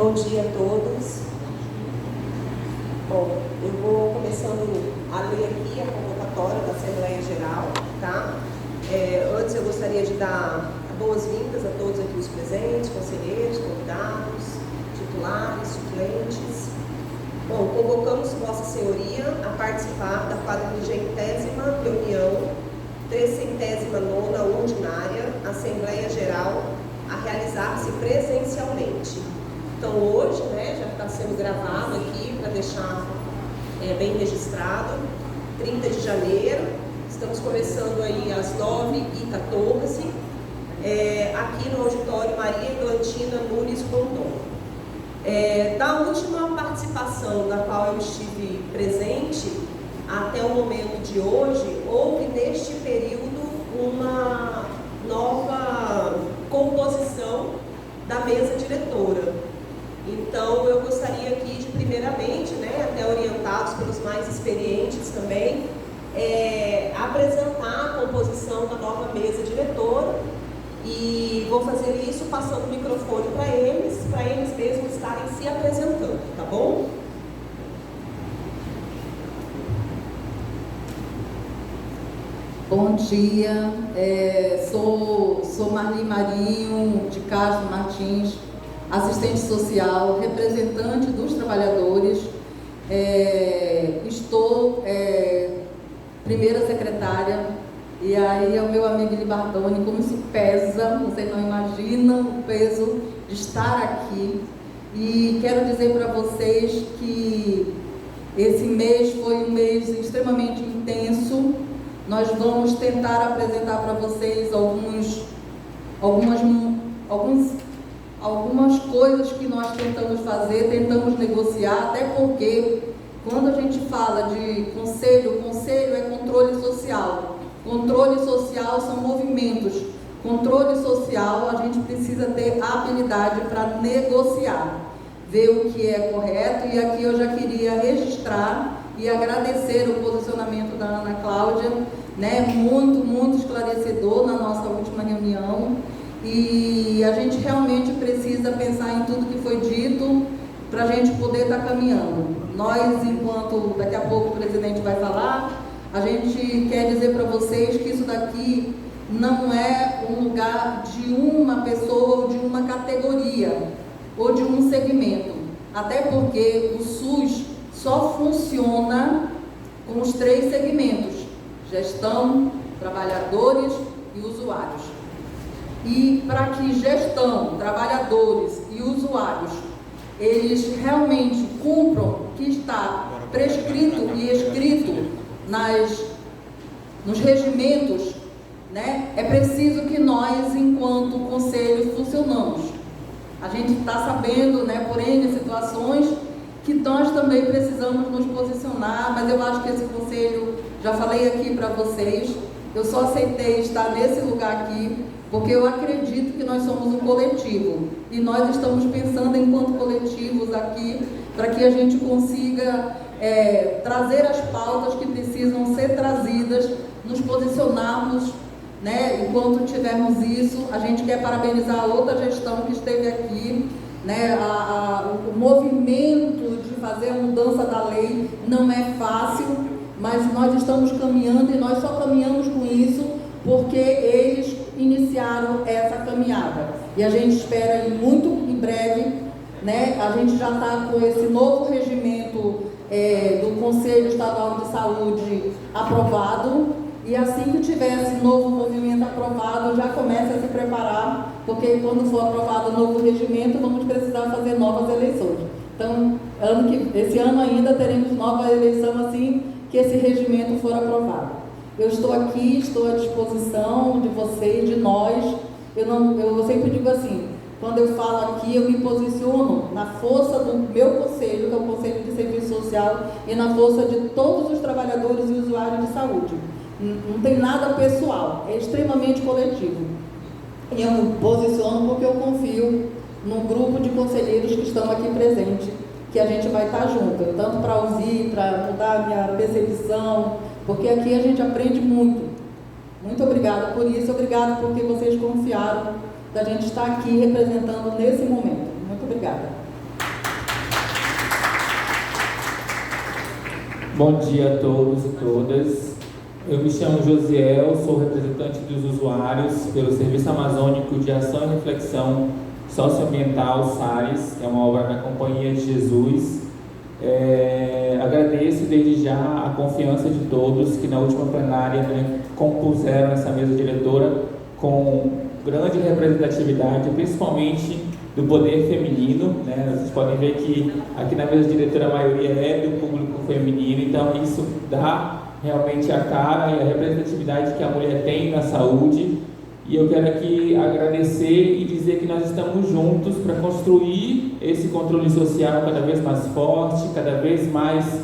Bom dia a todos. Bom, eu vou começando a ler aqui a convocatória da Assembleia Geral, tá? Antes eu gostaria de dar boas-vindas a todos aqui os presentes, conselheiros, convidados, titulares, suplentes. Bom, convocamos Vossa Senhoria a participar da 40ª reunião, 309ª ordinária, Assembleia Geral, a realizar-se presencialmente. Então hoje, já está sendo gravado aqui para deixar bem registrado, 30 de janeiro, estamos começando aí às 9h14, aqui no auditório Maria Eglantina Nunes Rondon. Da última participação na qual eu estive presente, até o momento de hoje, houve neste período uma nova composição da mesa diretora. Então, eu gostaria aqui de, primeiramente, até orientados pelos mais experientes também, apresentar a composição da nova mesa diretora, e vou fazer isso passando o microfone para eles mesmos estarem se apresentando, tá bom? Bom dia, sou Marli Marinho de Castro Martins, assistente social, representante dos trabalhadores, estou primeira secretária, e aí é o meu amigo Libardoni, como isso pesa, vocês não imaginam o peso de estar aqui, e quero dizer para vocês que esse mês foi um mês extremamente intenso. Nós vamos tentar apresentar para vocês algumas coisas que nós tentamos fazer, tentamos negociar, até porque quando a gente fala de conselho, conselho é controle social. Controle social são movimentos. Controle social, a gente precisa ter habilidade para negociar, ver o que é correto, e aqui eu já queria registrar e agradecer o posicionamento da Ana Cláudia, muito esclarecedor na nossa última reunião, e a gente realmente precisa pensar em tudo que foi dito para a gente poder estar caminhando. Nós, enquanto daqui a pouco o presidente vai falar, a gente quer dizer para vocês que isso daqui não é um lugar de uma pessoa ou de uma categoria ou de um segmento, até porque o SUS só funciona com os 3 segmentos: gestão, trabalhadores e usuários. E para que gestão, trabalhadores e usuários, eles realmente cumpram o que está prescrito e escrito nos regimentos, é preciso que nós, enquanto conselho, funcionamos. A gente está sabendo, por N situações, que nós também precisamos nos posicionar, mas eu acho que esse conselho, já falei aqui para vocês, eu só aceitei estar nesse lugar aqui porque eu acredito que nós somos um coletivo, e nós estamos pensando enquanto coletivos aqui, para que a gente consiga trazer as pautas que precisam ser trazidas, nos posicionarmos, enquanto tivermos isso. A gente quer parabenizar a outra gestão que esteve aqui, o movimento de fazer a mudança da lei não é fácil, mas nós estamos caminhando, e nós só caminhamos com isso porque eles iniciaram essa caminhada, e a gente espera muito em breve, a gente já está com esse novo regimento do Conselho Estadual de Saúde aprovado, e assim que tiver esse novo movimento aprovado, já começa a se preparar, porque quando for aprovado o novo regimento, vamos precisar fazer novas eleições. Então, esse ano ainda teremos nova eleição assim que esse regimento for aprovado. Eu estou aqui, estou à disposição de vocês, de nós. Eu sempre digo assim, quando eu falo aqui, eu me posiciono na força do meu conselho, que é o Conselho de Serviço Social, e na força de todos os trabalhadores e usuários de saúde. Não tem nada pessoal, é extremamente coletivo. E eu me posiciono porque eu confio num grupo de conselheiros que estão aqui presentes, que a gente vai estar junto, tanto para ouvir, para mudar a minha percepção, porque aqui a gente aprende muito. Muito obrigada por isso, obrigada porque vocês confiaram da gente estar aqui representando nesse momento. Muito obrigada. Bom dia a todos e todas. Eu me chamo Josiel, sou representante dos usuários pelo Serviço Amazônico de Ação e Reflexão Socioambiental, SARES, que é uma obra da Companhia de Jesus. Agradeço desde já a confiança de todos que na última plenária compuseram essa mesa diretora com grande representatividade, principalmente do poder feminino, Vocês podem ver que aqui na mesa diretora a maioria é do público feminino, então isso dá realmente a cara e a representatividade que a mulher tem na saúde. E eu quero aqui agradecer e dizer que nós estamos juntos para construir esse controle social cada vez mais forte, cada vez mais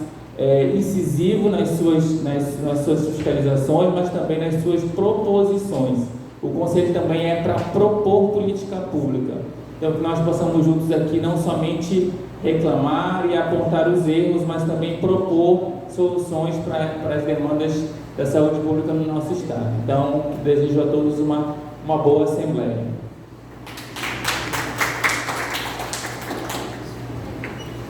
incisivo nas suas fiscalizações, mas também nas suas proposições. O Conselho também é para propor política pública. Então, que nós possamos juntos aqui não somente reclamar e apontar os erros, mas também propor soluções para as demandas da saúde pública no nosso Estado. Então, desejo a todos uma boa Assembleia.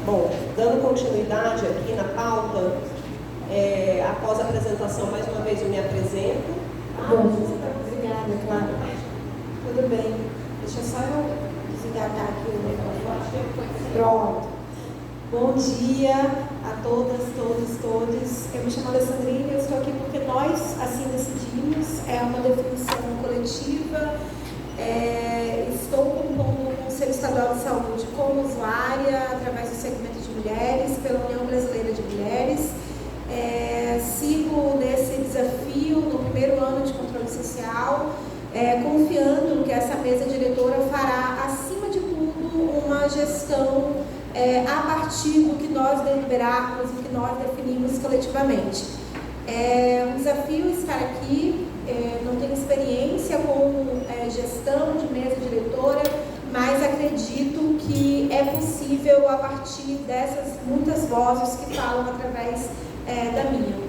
Bom, dando continuidade aqui na pauta, após a apresentação, mais uma vez eu me apresento. Obrigada, Clara. Tudo bem. Deixa só eu desengatar aqui o microfone. Pronto. Bom dia a todas, todos. Eu me chamo Alessandrina e eu estou aqui porque nós assim decidimos. É uma definição coletiva. Estou compondo o Conselho Estadual de Saúde como usuária, através do segmento de mulheres, pela União Brasileira de Mulheres. Sigo nesse desafio no primeiro ano de controle social, confiando que essa mesa diretora fará, acima de tudo, uma gestão a partir do que nós deliberarmos e que nós definimos coletivamente. É um desafio estar aqui, não tenho experiência com gestão de mesa diretora, mas acredito que é possível a partir dessas muitas vozes que falam através da minha.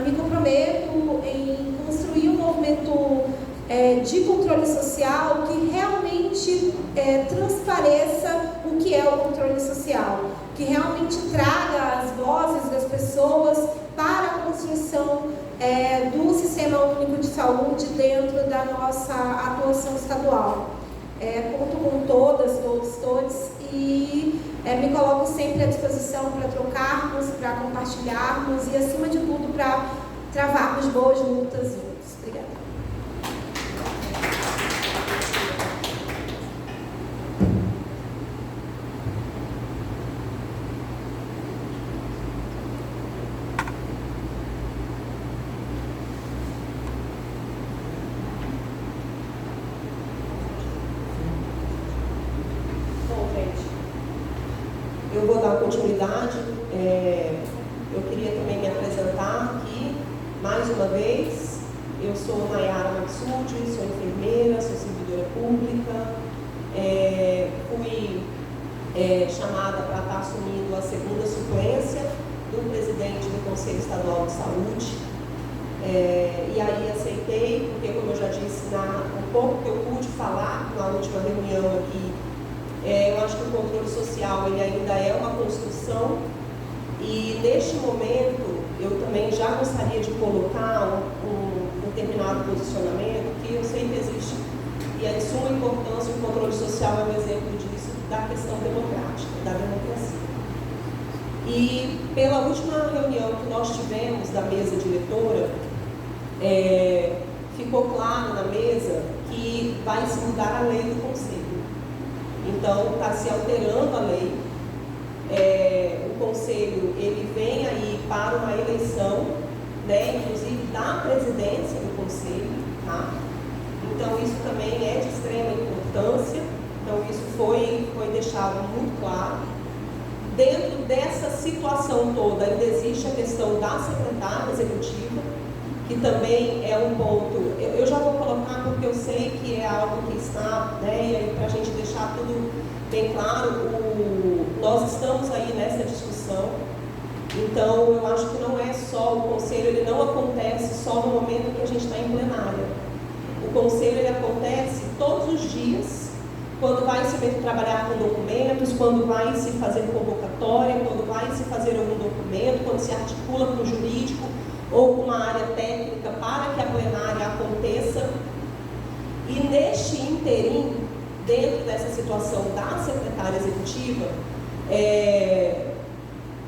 Me comprometo em construir um movimento de controle social que realmente transpareça o que é o controle social, que realmente traga as vozes das pessoas para a construção do Sistema Único de Saúde dentro da nossa atuação estadual. Conto com todas, todos e me coloco sempre à disposição para trocarmos, para compartilharmos e, acima de tudo, para travarmos boas lutas juntos. Obrigada. Eu vou dar continuidade. Eu queria também me apresentar aqui, mais uma vez. Eu sou Nayara Maxudi, sou enfermeira, sou servidora pública. Fui chamada para estar assumindo a segunda suplência do presidente do Conselho Estadual de Saúde. E aí aceitei, porque, como eu já disse, um pouco que eu pude falar na última reunião aqui, eu acho que o controle social ele ainda é uma construção e, neste momento, eu também já gostaria de colocar um determinado posicionamento que eu sei que existe e é de suma importância. O controle social é um exemplo disso, da questão democrática, da democracia. E pela última reunião que nós tivemos da mesa diretora, ficou claro na mesa que vai se mudar a lei do Conselho. Então, está se alterando a lei. O Conselho ele vem aí para uma eleição, inclusive da presidência do Conselho. Tá? Então, isso também é de extrema importância. Então, isso foi deixado muito claro. Dentro dessa situação toda, ainda existe a questão da secretária executiva, que também é um ponto, eu já vou colocar porque eu sei que é algo que está, e aí para a gente deixar tudo bem claro, nós estamos aí nessa discussão. Então, eu acho que não é só o Conselho, ele não acontece só no momento que a gente está em plenária. O Conselho, ele acontece todos os dias, quando vai se trabalhar com documentos, quando vai se fazer convocatória, quando vai se fazer algum documento, quando se articula com o jurídico ou com uma área técnica para que a plenária aconteça. E neste interim, dentro dessa situação da secretária executiva,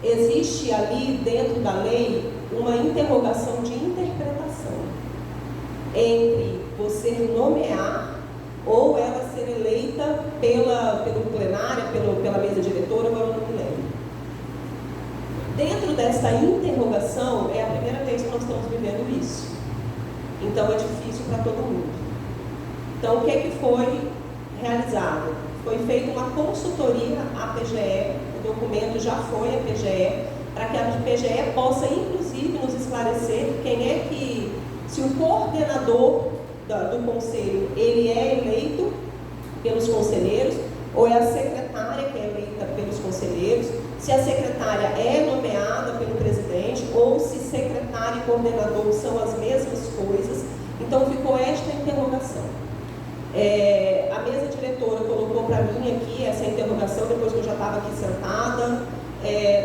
existe ali dentro da lei uma interrogação de interpretação entre você nomear ou ela ser eleita pelo plenário, pela mesa diretora, ou eu não me lembro. Dentro dessa interrogação, é a primeira vez que nós estamos vivendo isso. Então é difícil para todo mundo. Então o que foi realizado? Foi feita uma consultoria à PGE, o documento já foi à PGE, para que a PGE possa, inclusive, nos esclarecer quem é que, se o coordenador do conselho, ele é eleito pelos conselheiros, ou é a secretária que é eleita pelos conselheiros, se a secretária é nomeada pelo presidente, ou se secretária e coordenador são as mesmas coisas. Então, ficou esta interrogação. A mesa diretora colocou para mim aqui essa interrogação, depois que eu já estava aqui sentada,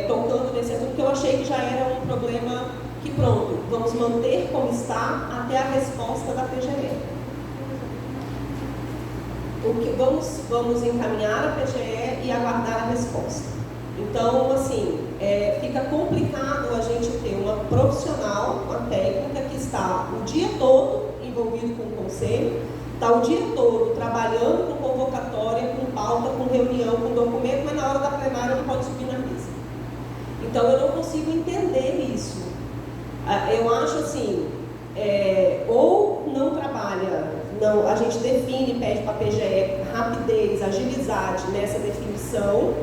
tocando nesse assunto, que eu achei que já era um problema que, pronto, vamos manter como está até a resposta da PGE. Vamos encaminhar a PGE e aguardar a resposta. Então, assim, fica complicado a gente ter uma profissional, uma técnica que está o dia todo envolvido com o conselho, está o dia todo trabalhando com convocatória, com pauta, com reunião, com documento, mas na hora da plenária não pode subir na mesa. Então, eu não consigo entender isso. Eu acho assim, ou não trabalha, não, a gente define, pede para a PGE rapidez, agilidade nessa definição,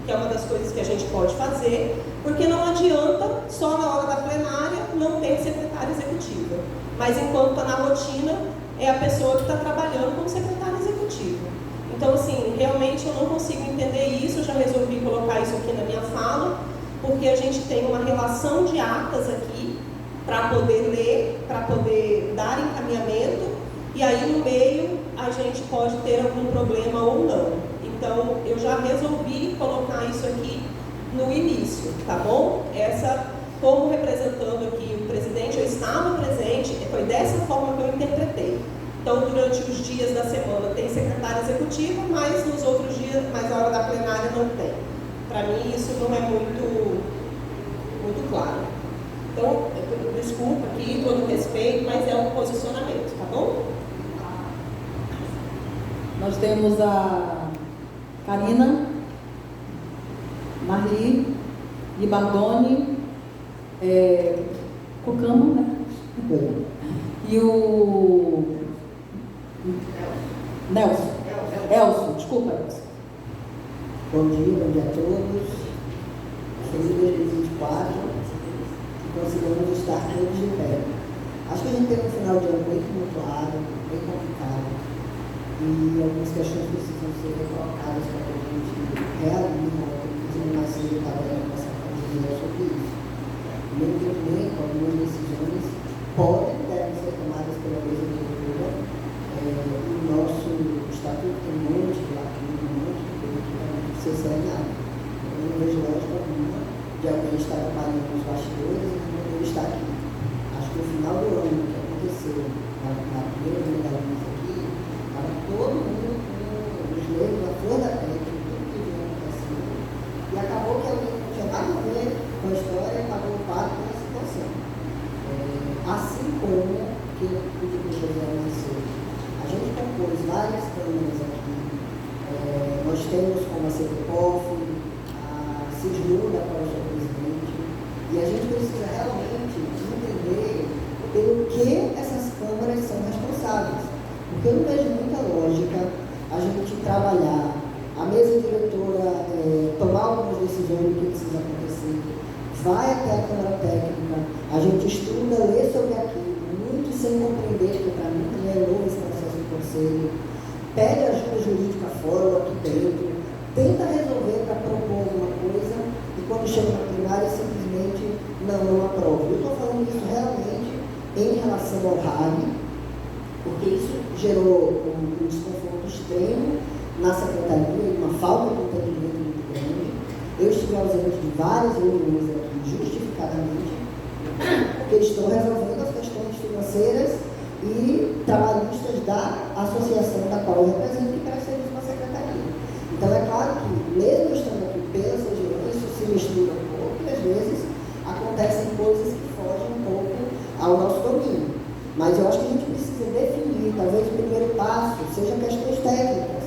que é uma das coisas que a gente pode fazer, porque não adianta só na hora da plenária não ter secretária executiva. Mas enquanto está na rotina, é a pessoa que está trabalhando como secretária executiva. Então, assim, realmente eu não consigo entender isso, eu já resolvi colocar isso aqui na minha fala, porque a gente tem uma relação de atas aqui, para poder ler, para poder dar encaminhamento, e aí no meio a gente pode ter algum problema ou não. Então, eu já resolvi colocar isso aqui no início, tá bom? Como representando aqui o presidente, eu estava presente, foi dessa forma que eu interpretei. Então, durante os dias da semana tem secretária executiva, mas nos outros dias, mas na hora da plenária não tem. Para mim, isso não é muito claro. Então, desculpa aqui, todo respeito, mas é um posicionamento, tá bom? Nós temos a Karina, Marli, Libardoni, Cucama, né? E o Elcio, desculpa, Elcio. Bom dia a todos. Feliz 2024. Conseguimos estar todos de pé. Acho que a gente tem um final de ano bem tumultuado, bem complicado, e algumas questões precisam ser colocadas para que a gente realize, inclusive mais cedo estava com essa família sobre isso. No meu entendimento, algumas decisões podem e devem ser tomadas pela mesa diretora. O nosso estatuto tem um monte de lacuna, um monte de coisa que realmente precisa ser alinhado. Eu não vejo lógica alguma de alguém estar trabalhando nos bastidores e não poder estar aqui. Acho que no final do ano, que aconteceu na primeira vez da luz aqui, estava todo mundo com os nervos na flor da pele, tudo que vinha acontecendo, e acabou que alguém não tinha nada a ver com a história e acabou o quadro com a situação. Assim como que o que José disse, a gente compôs várias câmeras aqui, nós temos como a CPCOF, Cislu da qual eu sou presidente, e a gente precisa realmente entender pelo que essas câmaras são responsáveis. Porque eu não vejo muita lógica a gente trabalhar, a mesa diretora tomar algumas decisões do que precisa acontecer, vai até a Câmara Técnica, a gente estuda, lê sobre aquilo, muito sem compreender, porque para mim também é novo esse processo do conselho, pede ajuda jurídica fora ou aqui dentro, tenta resolver para propor alguma coisa e quando chega na plenária simplesmente não aprova. Eu estou falando isso realmente em relação ao RAG, porque isso gerou um desconforto extremo na secretaria, uma falta de entendimento muito grande. Eu estive ausente de várias reuniões aqui, justificadamente, porque estão resolvendo as questões financeiras e trabalhistas da associação da qual eu represento e presta serviço na secretaria. Então, é claro que, mesmo estando aqui pela CGE, isso se mistura um pouco e, às vezes, acontecem coisas que fogem um pouco ao nosso domínio. Mas eu acho que a gente precisa definir, talvez o primeiro passo seja questões técnicas.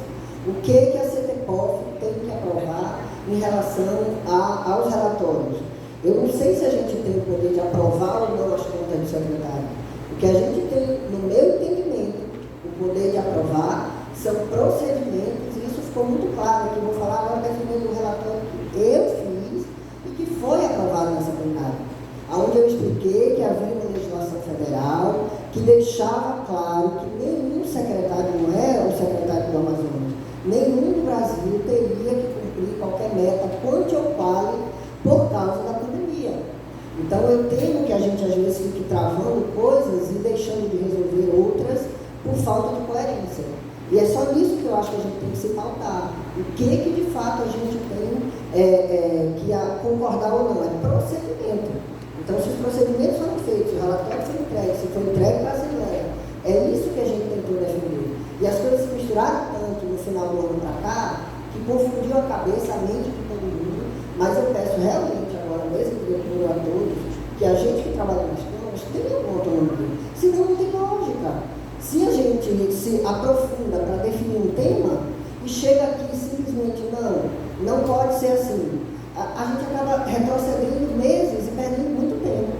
O que a CTPOF tem que aprovar em relação aos relatórios. Eu não sei se a gente tem o poder de aprovar ou não as contas do secretário. O que a gente tem, no meu entendimento, o poder de aprovar são procedimentos, e isso ficou muito claro, que eu vou falar agora definindo o relatório que eu fiz e que foi aprovado nessa plenária, onde eu expliquei que havia uma legislação federal que deixava claro que nenhum secretário, não é o secretário do Amazonas, nenhum do Brasil teria que cumprir qualquer meta quanto ou qual por causa da pandemia. Então eu temo que a gente às vezes fique travando coisas e deixando de resolver outras por falta de coerência. E é só nisso que eu acho que a gente tem que se pautar. O que de fato a gente tem que concordar ou não, é procedimento. Então, se os procedimentos foram feitos, o relatório foi entregue, se foi entregue para a Assembleia, é isso que a gente tentou defender. E as coisas se misturaram tanto no final do ano para cá, que confundiu a cabeça, a mente de todo mundo. Mas eu peço realmente agora, mesmo diretor a todos, que a gente que trabalha nas câmaras tenha uma autonomia. Senão não tem lógica. Se a gente se aprofunda para definir um tema e chega aqui e simplesmente não pode ser assim, a gente acaba retrocedendo meses e perdendo muito tempo.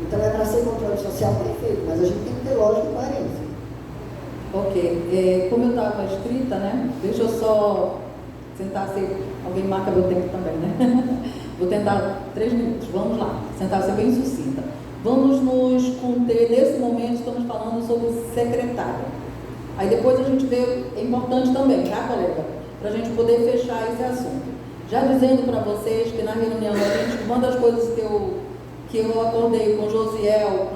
Então é para ser controle social perfeito, mas a gente tem que ter lógica e coerência. Ok, como eu estava escrita, né? Deixa eu só sentar, se alguém marca meu tempo também, né? Vou tentar 3 minutos, vamos lá, tentar ser bem sucinta. Vamos nos conter, nesse momento estamos falando sobre secretário. Aí depois a gente vê, é importante também, tá, colega? Para a gente poder fechar esse assunto. Já dizendo para vocês que na reunião, uma das coisas que eu acordei com o Josiel,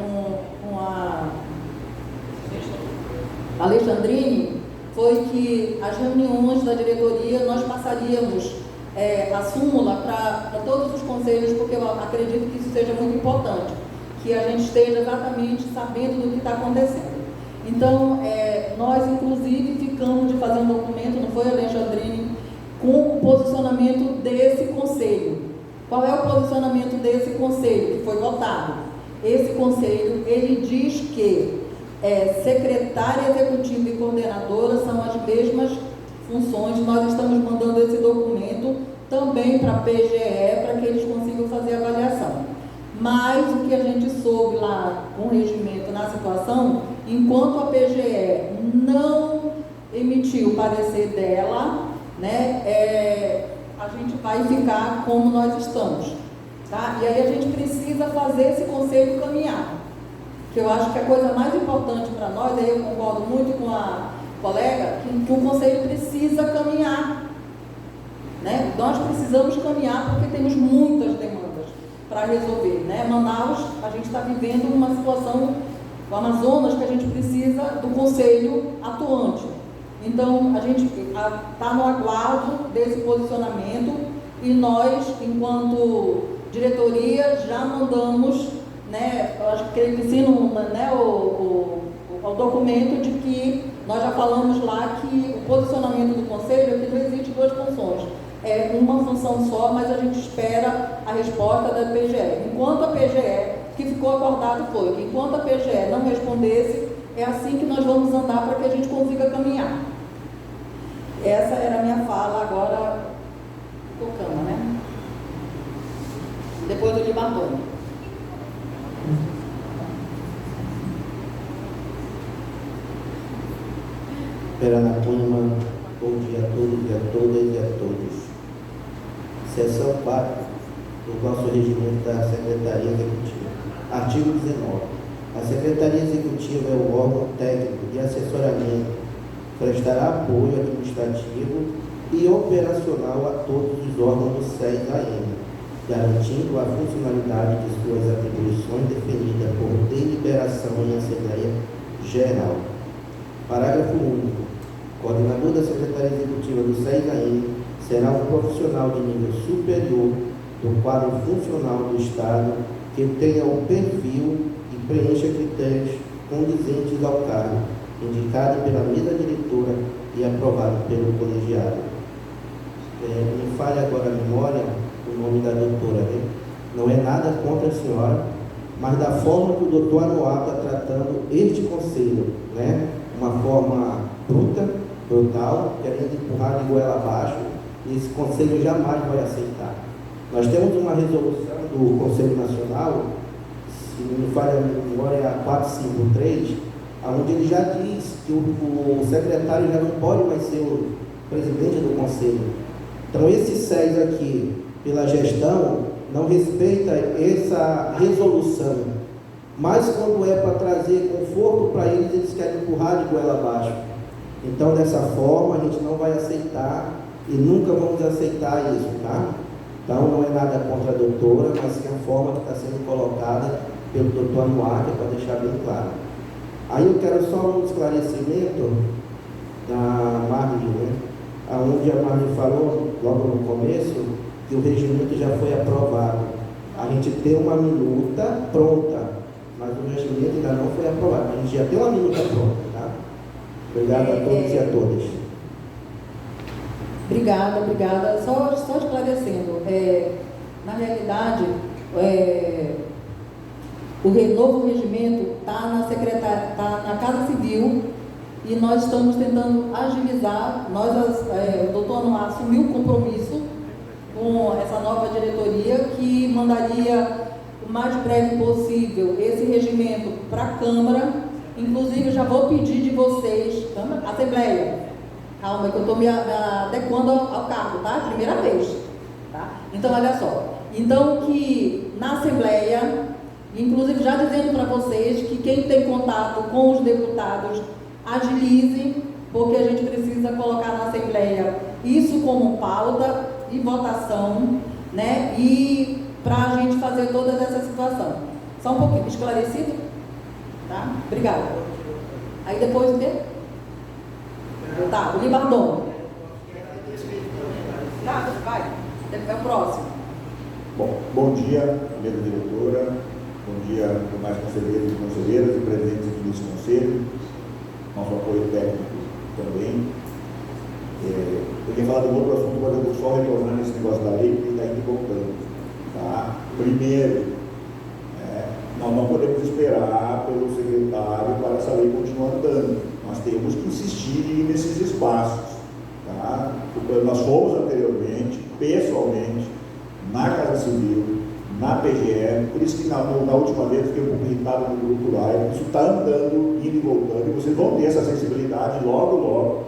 com a Alexandrine, foi que as reuniões da diretoria nós passaríamos a súmula para todos os conselhos, porque eu acredito que isso seja muito importante, que a gente esteja exatamente sabendo do que está acontecendo. Então, nós inclusive ficamos de fazer um documento, não foi, Alexandrine, com o posicionamento desse conselho. Qual é o posicionamento desse conselho que foi votado? Esse conselho, ele diz que secretária executiva e coordenadora são as mesmas funções. Nós estamos mandando esse documento também para a PGE, para que eles consigam fazer a avaliação. Mas o que a gente soube lá com o regimento na situação, enquanto a PGE não emitiu o parecer dela, né, a gente vai ficar como nós estamos, tá? E aí a gente precisa fazer esse conselho caminhar, que eu acho que a coisa mais importante para nós, aí eu concordo muito com a colega, que o conselho precisa caminhar, né? Nós precisamos caminhar porque temos muitas demandas para resolver, né? Manaus, a gente está vivendo uma situação, o Amazonas, que a gente precisa do conselho atuante. Então, a gente está no aguardo desse posicionamento e nós, enquanto diretoria, já mandamos, né, eu acho que ele ensina, né, o documento de que nós já falamos lá que o posicionamento do conselho é que não existe 2 funções, é uma função só, mas a gente espera a resposta da PGE. Enquanto a PGE, que ficou acordado foi que enquanto a PGE não respondesse, é assim que nós vamos andar para que a gente consiga caminhar. Essa era a minha fala, agora tocando, né? Depois do Libatone. Perana Cunha, bom dia a todos e a todas e a todos. Seção 4 do nosso regimento da Secretaria Executiva. Artigo 19. A Secretaria Executiva é o órgão técnico de assessoramento, prestará apoio administrativo e operacional a todos os órgãos do SES-AM, garantindo a funcionalidade de suas atribuições definidas por deliberação em Assembleia Geral. Parágrafo único. coordenador da Secretaria Executiva do SES-AM será um profissional de nível superior do quadro funcional do Estado que tenha o perfil e preencha critérios condizentes ao cargo, indicado pela mesa diretora e aprovado pelo colegiado. Me falha agora a memória o nome da doutora, né? Não é nada contra a senhora, mas da forma que o doutor Anoá está tratando este conselho, né? Uma forma brutal, querendo empurrar de goela abaixo, e esse conselho jamais vai aceitar. Nós temos uma resolução do Conselho Nacional, se não me falha a memória, é a 453, onde ele já diz que o secretário já não pode mais ser o presidente do conselho. Então, esse SES aqui, pela gestão, não respeita essa resolução. Mas quando é para trazer conforto para eles, eles querem empurrar de goela abaixo. Então, dessa forma, a gente não vai aceitar e nunca vamos aceitar isso, tá? Então, não é nada contra a doutora, mas que é a forma que está sendo colocada pelo doutor Anuar, para deixar bem claro. Aí eu quero só um esclarecimento da Marli, né? Onde a Marli falou, logo no começo, que o regimento já foi aprovado. A gente tem uma minuta pronta, mas o regimento ainda não foi aprovado. A gente já tem uma minuta pronta, tá? Obrigado a todos e a todas. Obrigada. Só esclarecendo, na realidade, o novo regimento está na Casa Civil e nós estamos tentando agilizar. O doutor Anuar assumiu o compromisso com essa nova diretoria que mandaria o mais breve possível esse regimento para a Câmara. Inclusive, já vou pedir de vocês, Assembleia, calma, que eu estou me adequando ao cargo, tá? Primeira vez, tá? Então, olha só. Então, que na Assembleia, inclusive já dizendo para vocês que quem tem contato com os deputados, agilize, porque a gente precisa colocar na Assembleia isso como pauta e votação, né? E para a gente fazer toda essa situação. Só um pouquinho esclarecido? Tá? Obrigada. Aí depois o quê? Tá, o Libardon. Tá, vai. É o próximo. Bom dia, mesa diretora. Bom dia, demais conselheiros e conselheiras e presidentes aqui desse conselho. Nosso apoio técnico também. Eu ia falar de um outro assunto, mas eu vou só retornar nesse negócio da lei, porque está indo voltando. Tá? Primeiro, nós não podemos esperar pelo secretário para essa lei continuar andando. Nós temos que insistir nesses espaços. Tá? Nós fomos anteriormente, pessoalmente, na Casa Civil, na PGE, por isso que na última vez eu fiquei um pouco irritado no grupo lá. Isso está andando, indo e voltando, e vocês vão ter essa sensibilidade logo,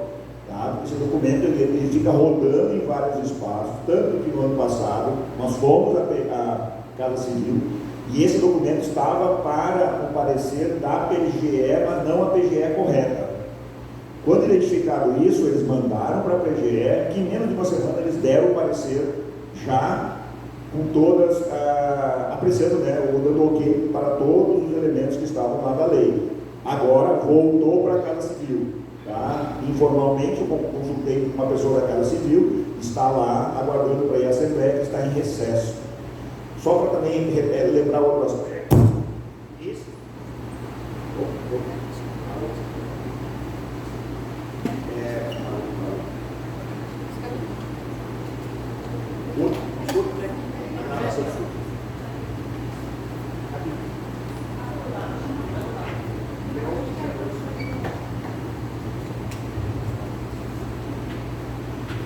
tá? Porque esse documento ele fica rodando em vários espaços, tanto que no ano passado nós fomos à Casa Civil, e esse documento estava para o parecer da PGE, mas não a PGE correta. Quando identificaram isso, eles mandaram para a PGE, que em menos de uma semana eles deram o parecer já com todas, apreciando, né, ou dando ok para todos os elementos que estavam lá da lei. Agora voltou para a Casa Civil. Tá? Informalmente, eu consultei com uma pessoa da Casa Civil, está lá aguardando para ir à Assembleia, que está em recesso. Só para também lembrar outro aspecto. Isso.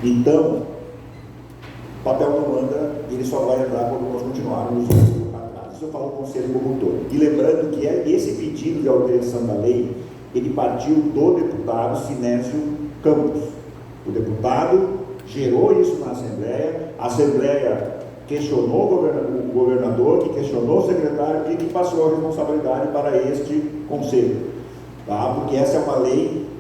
Então, o papel não anda, ele só vai andar quando nós continuarmos atrás. Isso eu falo com o conselho como um todo. E lembrando que esse pedido de alteração da lei, ele partiu do deputado Sinésio Campos. O deputado gerou isso na Assembleia, a Assembleia questionou o governador, que questionou o secretário, que passou a responsabilidade para este conselho. Tá? Porque essa é uma lei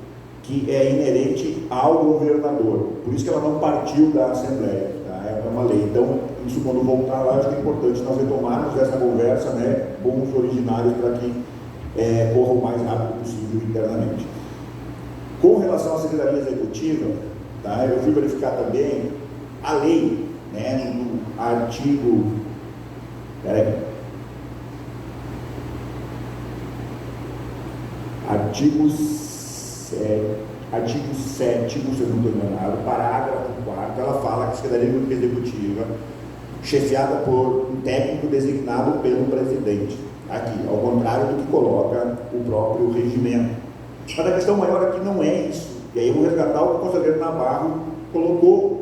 que é inerente ao governador, por isso que ela não partiu da Assembleia, tá? É uma lei. Então, isso quando voltar lá, acho que é importante nós retomarmos essa conversa, né, com os originários, para que corra o mais rápido possível internamente. Com relação à Secretaria Executiva, tá, eu fui verificar também a lei, né, no artigo... Artigo 7, se eu não estou enganado, parágrafo 4º, ela fala que a Secretaria Executiva, chefiada por um técnico designado pelo presidente, aqui, ao contrário do que coloca o próprio regimento. Mas a questão maior aqui não é isso, e aí eu vou resgatar o que o conselheiro Navarro colocou.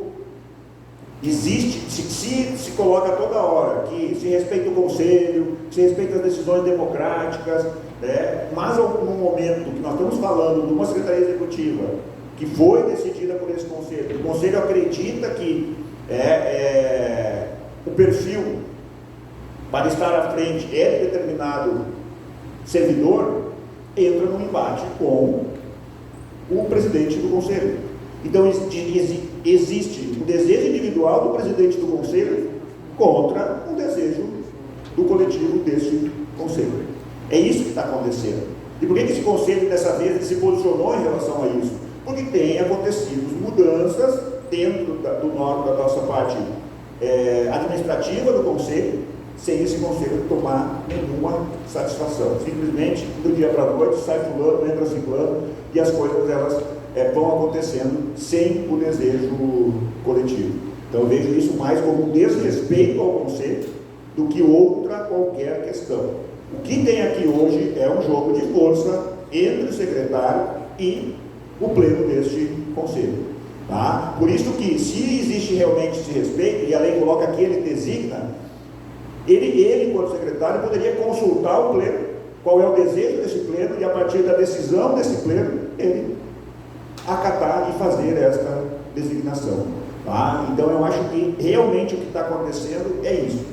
Existe, se coloca toda hora que se respeita o conselho, se respeita as decisões democráticas, né? Mas no momento que nós estamos falando de uma secretaria executiva que foi decidida por esse conselho, o conselho acredita que o perfil para estar à frente é de determinado servidor, entra num embate com o presidente do conselho. Então existe o desejo individual do presidente do conselho contra o desejo do coletivo desse conselho. É isso que está acontecendo. E por que esse conselho, dessa vez, se posicionou em relação a isso? Porque tem acontecido mudanças dentro da nossa parte administrativa do conselho, sem esse conselho tomar nenhuma satisfação. Simplesmente, do dia para a noite, sai fulano, entra ciclano, e as coisas elas vão acontecendo sem o desejo coletivo. Então eu vejo isso mais como um desrespeito ao conselho do que outra qualquer questão. O que tem aqui hoje é um jogo de força entre o secretário e o pleno deste conselho. Tá? Por isso que, se existe realmente esse respeito, e a lei coloca que ele designa, ele, enquanto secretário, poderia consultar o pleno, qual é o desejo desse pleno, e a partir da decisão desse pleno, ele acatar e fazer esta designação. Tá? Então eu acho que realmente o que está acontecendo é isso.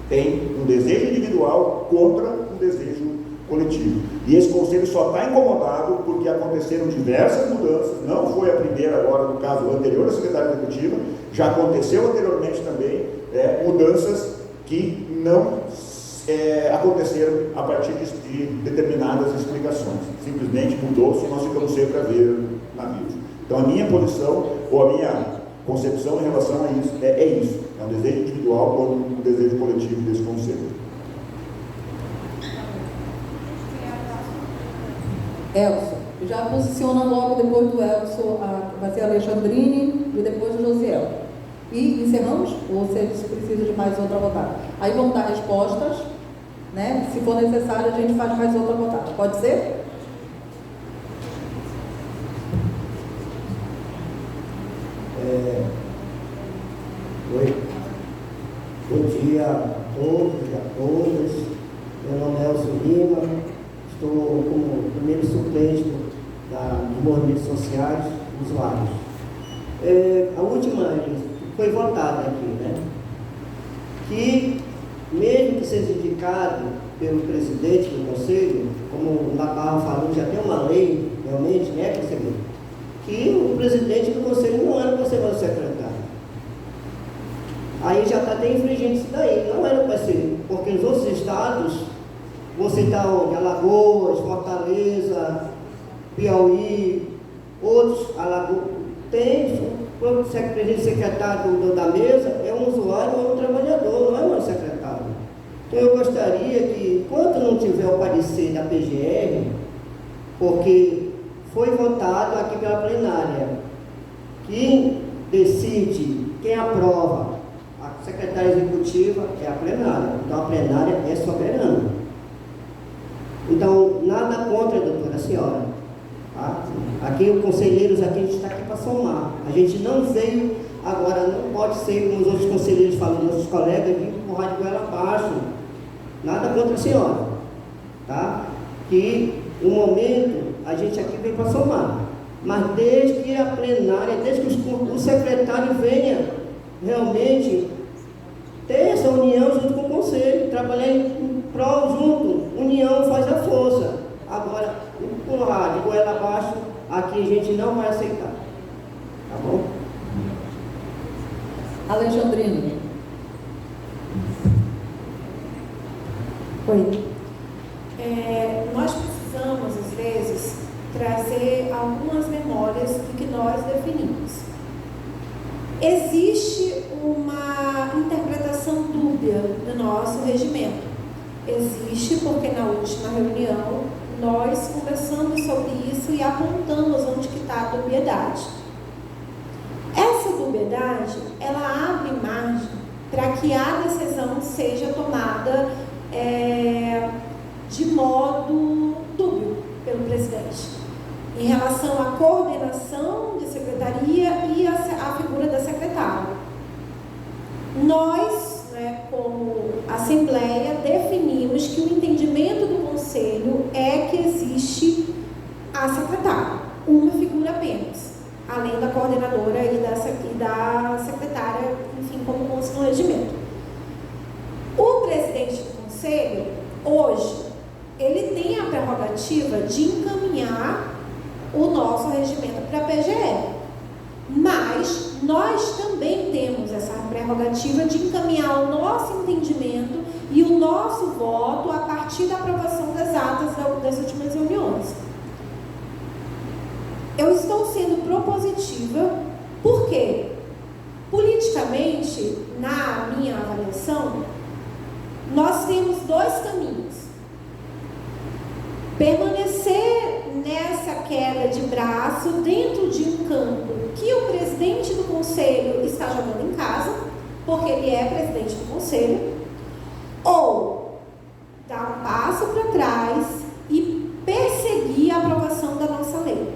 Tem um desejo individual contra um desejo coletivo. E esse conselho só está incomodado porque aconteceram diversas mudanças, não foi a primeira agora no caso anterior da Secretaria Executiva, já aconteceu anteriormente também, mudanças que não aconteceram a partir de determinadas explicações. Simplesmente mudou-se e nós ficamos sempre a ver navios. Então a minha posição, ou a minha concepção em relação a isso, é isso. É um desejo individual contra um desejo coletivo desse conselho. Elson, já posiciona logo depois do Elson, vai ser a Alexandrine e depois o Josiel. E encerramos? Ou vocês precisam de mais outra rodada? Aí vamos dar respostas, né? Se for necessário, a gente faz mais outra rodada. Pode ser? Oi. Bom dia a todos e a todas. Meu nome é Elson Lima. Estou como primeiro suplente dos movimentos sociais usuários. A última foi votada aqui, né? Que, mesmo que seja indicado pelo presidente do conselho, como o Navarro falou, já tem uma lei, realmente, né, conselheiro? Que o presidente do conselho não era para ser mais secretário. Aí já está até infringindo isso daí, não era para ser, porque nos outros estados, vou citar onde? Alagoas, Fortaleza, Piauí, outros, Alagoas, tem, o presidente secretário da mesa é um usuário ou um trabalhador, não é mais secretário. Então eu gostaria que, enquanto não tiver o parecer da PGR, porque foi votado aqui pela plenária, quem decide, quem aprova a secretária executiva é a plenária, então a plenária é soberana. Então, nada contra a doutora senhora. Tá? Aqui, os conselheiros, aqui, a gente está aqui para somar. A gente não veio, agora não pode ser, como os outros conselheiros falam, nossos colegas, vir empurrar de goela abaixo. Nada contra a senhora. Tá? Que, no momento, a gente aqui veio para somar. Mas desde que a plenária, desde que o secretário venha realmente ter essa união junto com o conselho, trabalhar em prol junto, união faz a força. Agora, empurrar de goela abaixo, aqui a gente não vai aceitar. Tá bom? Alexandrine. Oi. Nós precisamos, às vezes, trazer algumas memórias nosso regimento. Existe porque na última reunião nós conversamos sobre isso e apontamos onde que está a dubiedade. Essa dubiedade, ela abre margem para que a decisão seja tomada de modo dúbio pelo presidente, em relação à coordenação de secretaria e a figura da secretária. Nós, como Assembleia, definimos que o entendimento do Conselho é que existe a secretária, uma figura apenas, além da coordenadora e da secretária, enfim, como consta no regimento. O presidente do Conselho, hoje, ele tem a prerrogativa de encaminhar o nosso regimento para a PGE, mas nós também temos essa prerrogativa de encaminhar o nosso entendimento e o nosso voto a partir da aprovação das atas das últimas reuniões. Eu estou sendo propositiva porque, politicamente, na minha avaliação, nós temos dois caminhos. Permanecer nessa queda de braço dentro de um campo que o presidente do Conselho está jogando em casa, porque ele é presidente do Conselho, ou dar um passo para trás e perseguir a aprovação da nossa lei.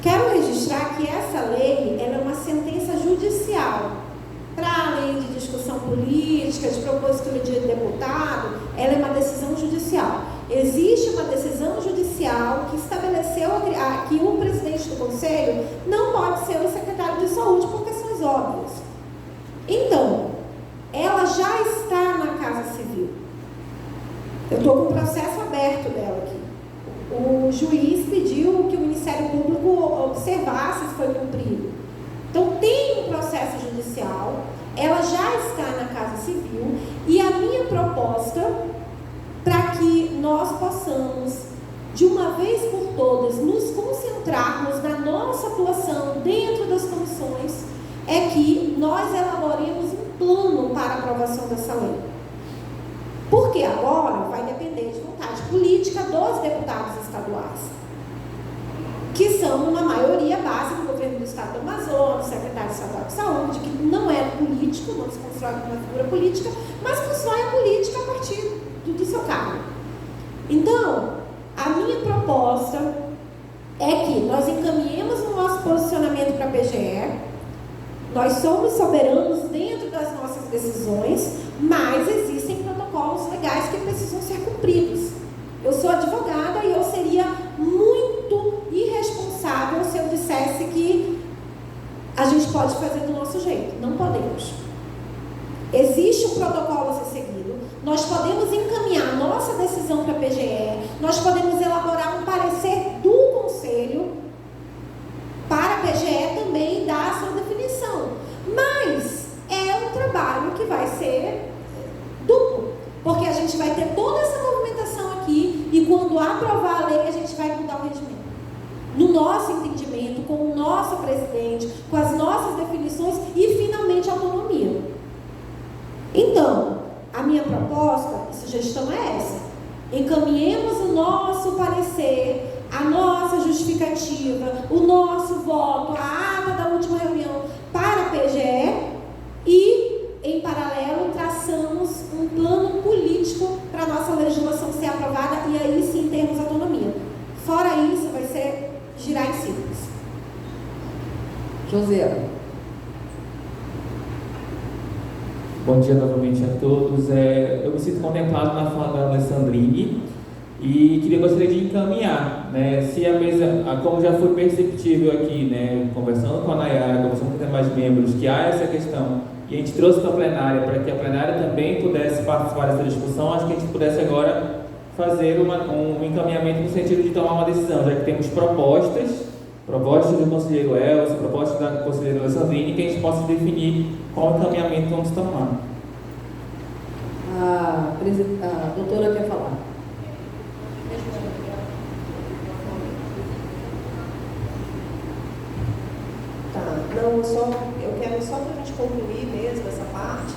Quero registrar que essa lei ela é uma sentença judicial. Para além de discussão política, de propositura de deputado, ela é uma decisão judicial. Existe uma decisão judicial que estabeleceu que o presidente do Conselho não pode ser o secretário de saúde por questões óbvias. Então, ela já está na Casa Civil. Eu estou com o processo aberto dela aqui. O juiz pediu que o Ministério Público observasse se foi cumprido. Então, tem um processo judicial, ela já está na Casa Civil, e a minha proposta, para que nós possamos, de uma vez por todas, nos concentrarmos na nossa atuação dentro das comissões, é que nós elaboremos um plano para a aprovação dessa lei. Porque agora vai depender de vontade política dos deputados estaduais, que são uma maioria base do governo do Estado do Amazonas, secretário estadual de saúde, que não é político, não se constrói como uma figura política, mas constrói a política a partir do seu cargo. Então, a minha proposta é que nós encaminhemos o nosso posicionamento para a PGE, nós somos soberanos dentro das nossas decisões, mas existem protocolos legais que precisam ser cumpridos. Eu sou advogada e eu seria muito irresponsável se eu dissesse que a gente pode fazer do nosso jeito. Não podemos. Existe um protocolo a ser seguido. Nós podemos encaminhar nossa decisão para a PGE, nós podemos elaborar um parecer do Conselho para a PGE também dar a sua definição. Mas é um trabalho que vai ser duplo, porque a gente vai ter toda essa movimentação aqui e quando aprovar a lei a gente vai mudar o regimento. No nosso entendimento, com o nosso presidente, com as nossas definições e finalmente a autonomia. Então, a minha proposta e sugestão é essa. Encaminhemos o nosso parecer, a nossa justificativa, o nosso voto, a ata da última reunião para a PGE e, em paralelo, traçamos um plano político para a nossa legislação ser aprovada e aí sim termos autonomia. Fora isso, vai ser girar em círculos. José. Bom dia novamente a todos. Eu me sinto contemplado na fala da Alessandrine e gostaria de encaminhar, né, se a mesa, como já foi perceptível aqui, né, conversando com a Nayara, conversando com os demais membros, que há essa questão e a gente trouxe para a plenária para que a plenária também pudesse participar dessa discussão, acho que a gente pudesse agora fazer um encaminhamento no sentido de tomar uma decisão, já que temos propostas do conselheiro Elcio, propostas da conselheira Alessandrine, que a gente possa definir qual encaminhamento vamos tomar. A doutora quer falar. Tá, não, eu quero só para a gente concluir mesmo essa parte,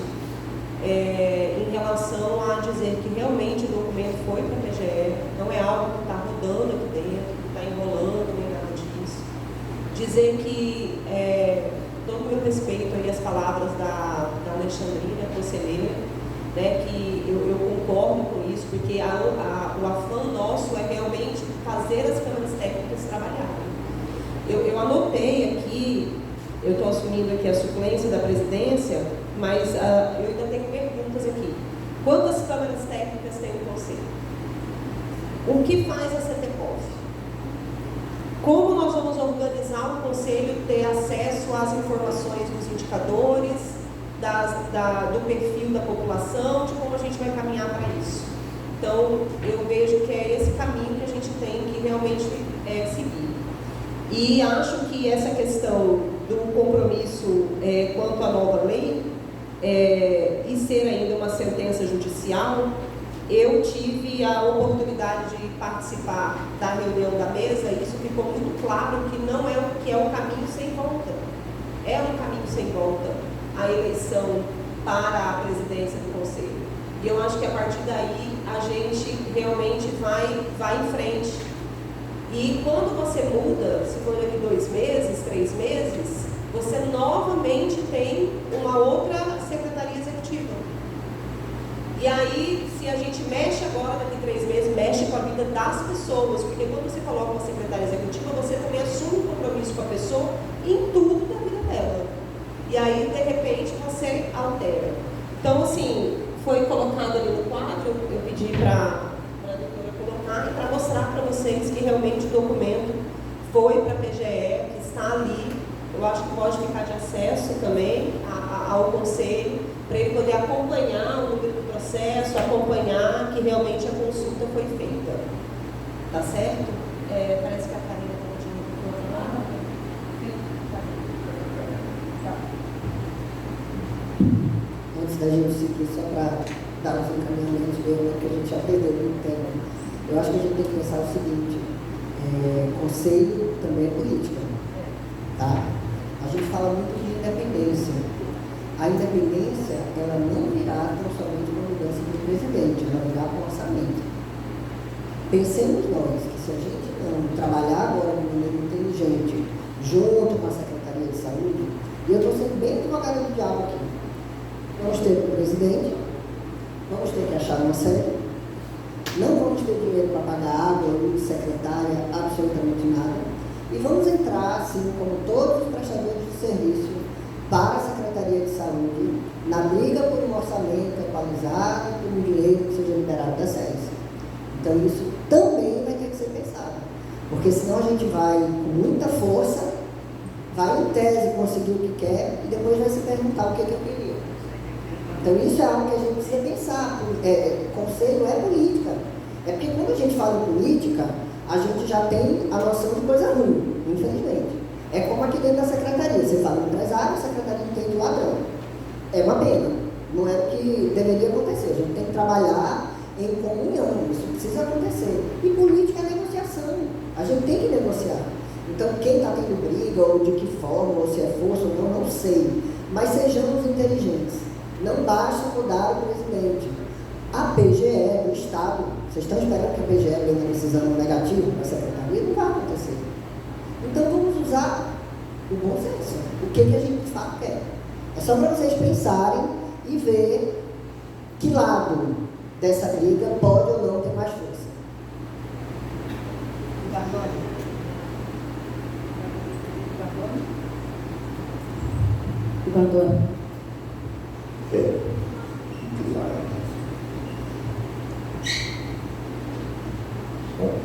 em dizer que realmente o documento foi para a PGE, não é algo que está rodando aqui dentro, que está enrolando, nem nada disso. Dizer que, todo o meu respeito aí às palavras da Alexandrina, conselheira, né, que eu concordo com isso, porque o afã nosso é realmente fazer as câmaras técnicas trabalharem. Eu anotei aqui, eu estou assumindo aqui a suplência da presidência, mas eu ainda tenho perguntas aqui. Quantas câmaras técnicas tem no Conselho? O que faz a CETEPOF? Como nós vamos organizar o Conselho ter acesso às informações dos indicadores, do perfil da população, de como a gente vai caminhar para isso? Então, eu vejo que é esse caminho que a gente tem que realmente seguir. E acho que essa questão do compromisso quanto à nova lei, e ser ainda uma sentença judicial, eu tive a oportunidade de participar da reunião da mesa e isso ficou muito claro que não é o que é o caminho sem volta. É um caminho sem volta a eleição para a presidência do Conselho. E eu acho que a partir daí a gente realmente vai em frente. E quando você muda, se for daqui 2 meses, 3 meses, você novamente tem uma outra secretaria executiva. E aí, se a gente mexe agora, daqui 3 meses, mexe com a vida das pessoas, porque quando você coloca uma secretária executiva, você também assume um compromisso com a pessoa em tudo da vida dela. E aí, de repente, você altera. Então, assim, foi colocado ali no quadro, eu pedi para a doutora colocar, e para mostrar para vocês que realmente o documento foi para a PGE, que está ali. Eu acho que pode ficar de acesso também ao Conselho, para ele poder acompanhar o número do processo, acompanhar que realmente a consulta foi feita. Tá certo? Parece que a Karina está pedindo para falar. Antes da gente seguir, só para dar os encaminhamentos mesmo, que a gente já perdeu muito tempo. Eu acho que a gente tem que pensar o seguinte: conselho também é política. Tá? A gente fala muito de independência. A independência, ela não virá tão somente com a mudança do presidente, ela virá com o orçamento. Pensemos nós que se a gente não trabalhar agora de maneira inteligente, junto com a Secretaria de Saúde, e eu estou sendo bem advogada do diabo aqui, vamos ter o presidente, vamos ter que achar uma sede, não vamos ter dinheiro para pagar água, luz, secretária, absolutamente nada, e vamos entrar, assim como todos os prestadores de serviço, para a Secretaria de Saúde, na briga por um orçamento equalizado, por um dinheiro que seja liberado da SES. Então, isso também vai ter que ser pensado, porque senão a gente vai com muita força, vai em tese conseguir o que quer e depois vai se perguntar o que eu queria. Então, isso é algo que a gente precisa pensar. Conselho é política. É porque quando a gente fala em política, a gente já tem a noção de coisa ruim, infelizmente. É como aqui dentro da secretaria, você fala empresário, a secretaria entende ladrão. É uma pena, não é o que deveria acontecer. A gente tem que trabalhar em comunhão, isso precisa acontecer. E política é negociação, a gente tem que negociar. Então, quem está tendo briga, ou de que forma, ou se é força ou não sei. Mas sejamos inteligentes. Não basta mudar o presidente. A PGE do Estado, vocês estão esperando que a PGE dê uma decisão negativa para a secretaria? Não vai acontecer. Então vamos usar o bom senso. O que a gente de fato quer. É só para vocês pensarem e ver que lado dessa briga pode ou não ter mais força. Guardona.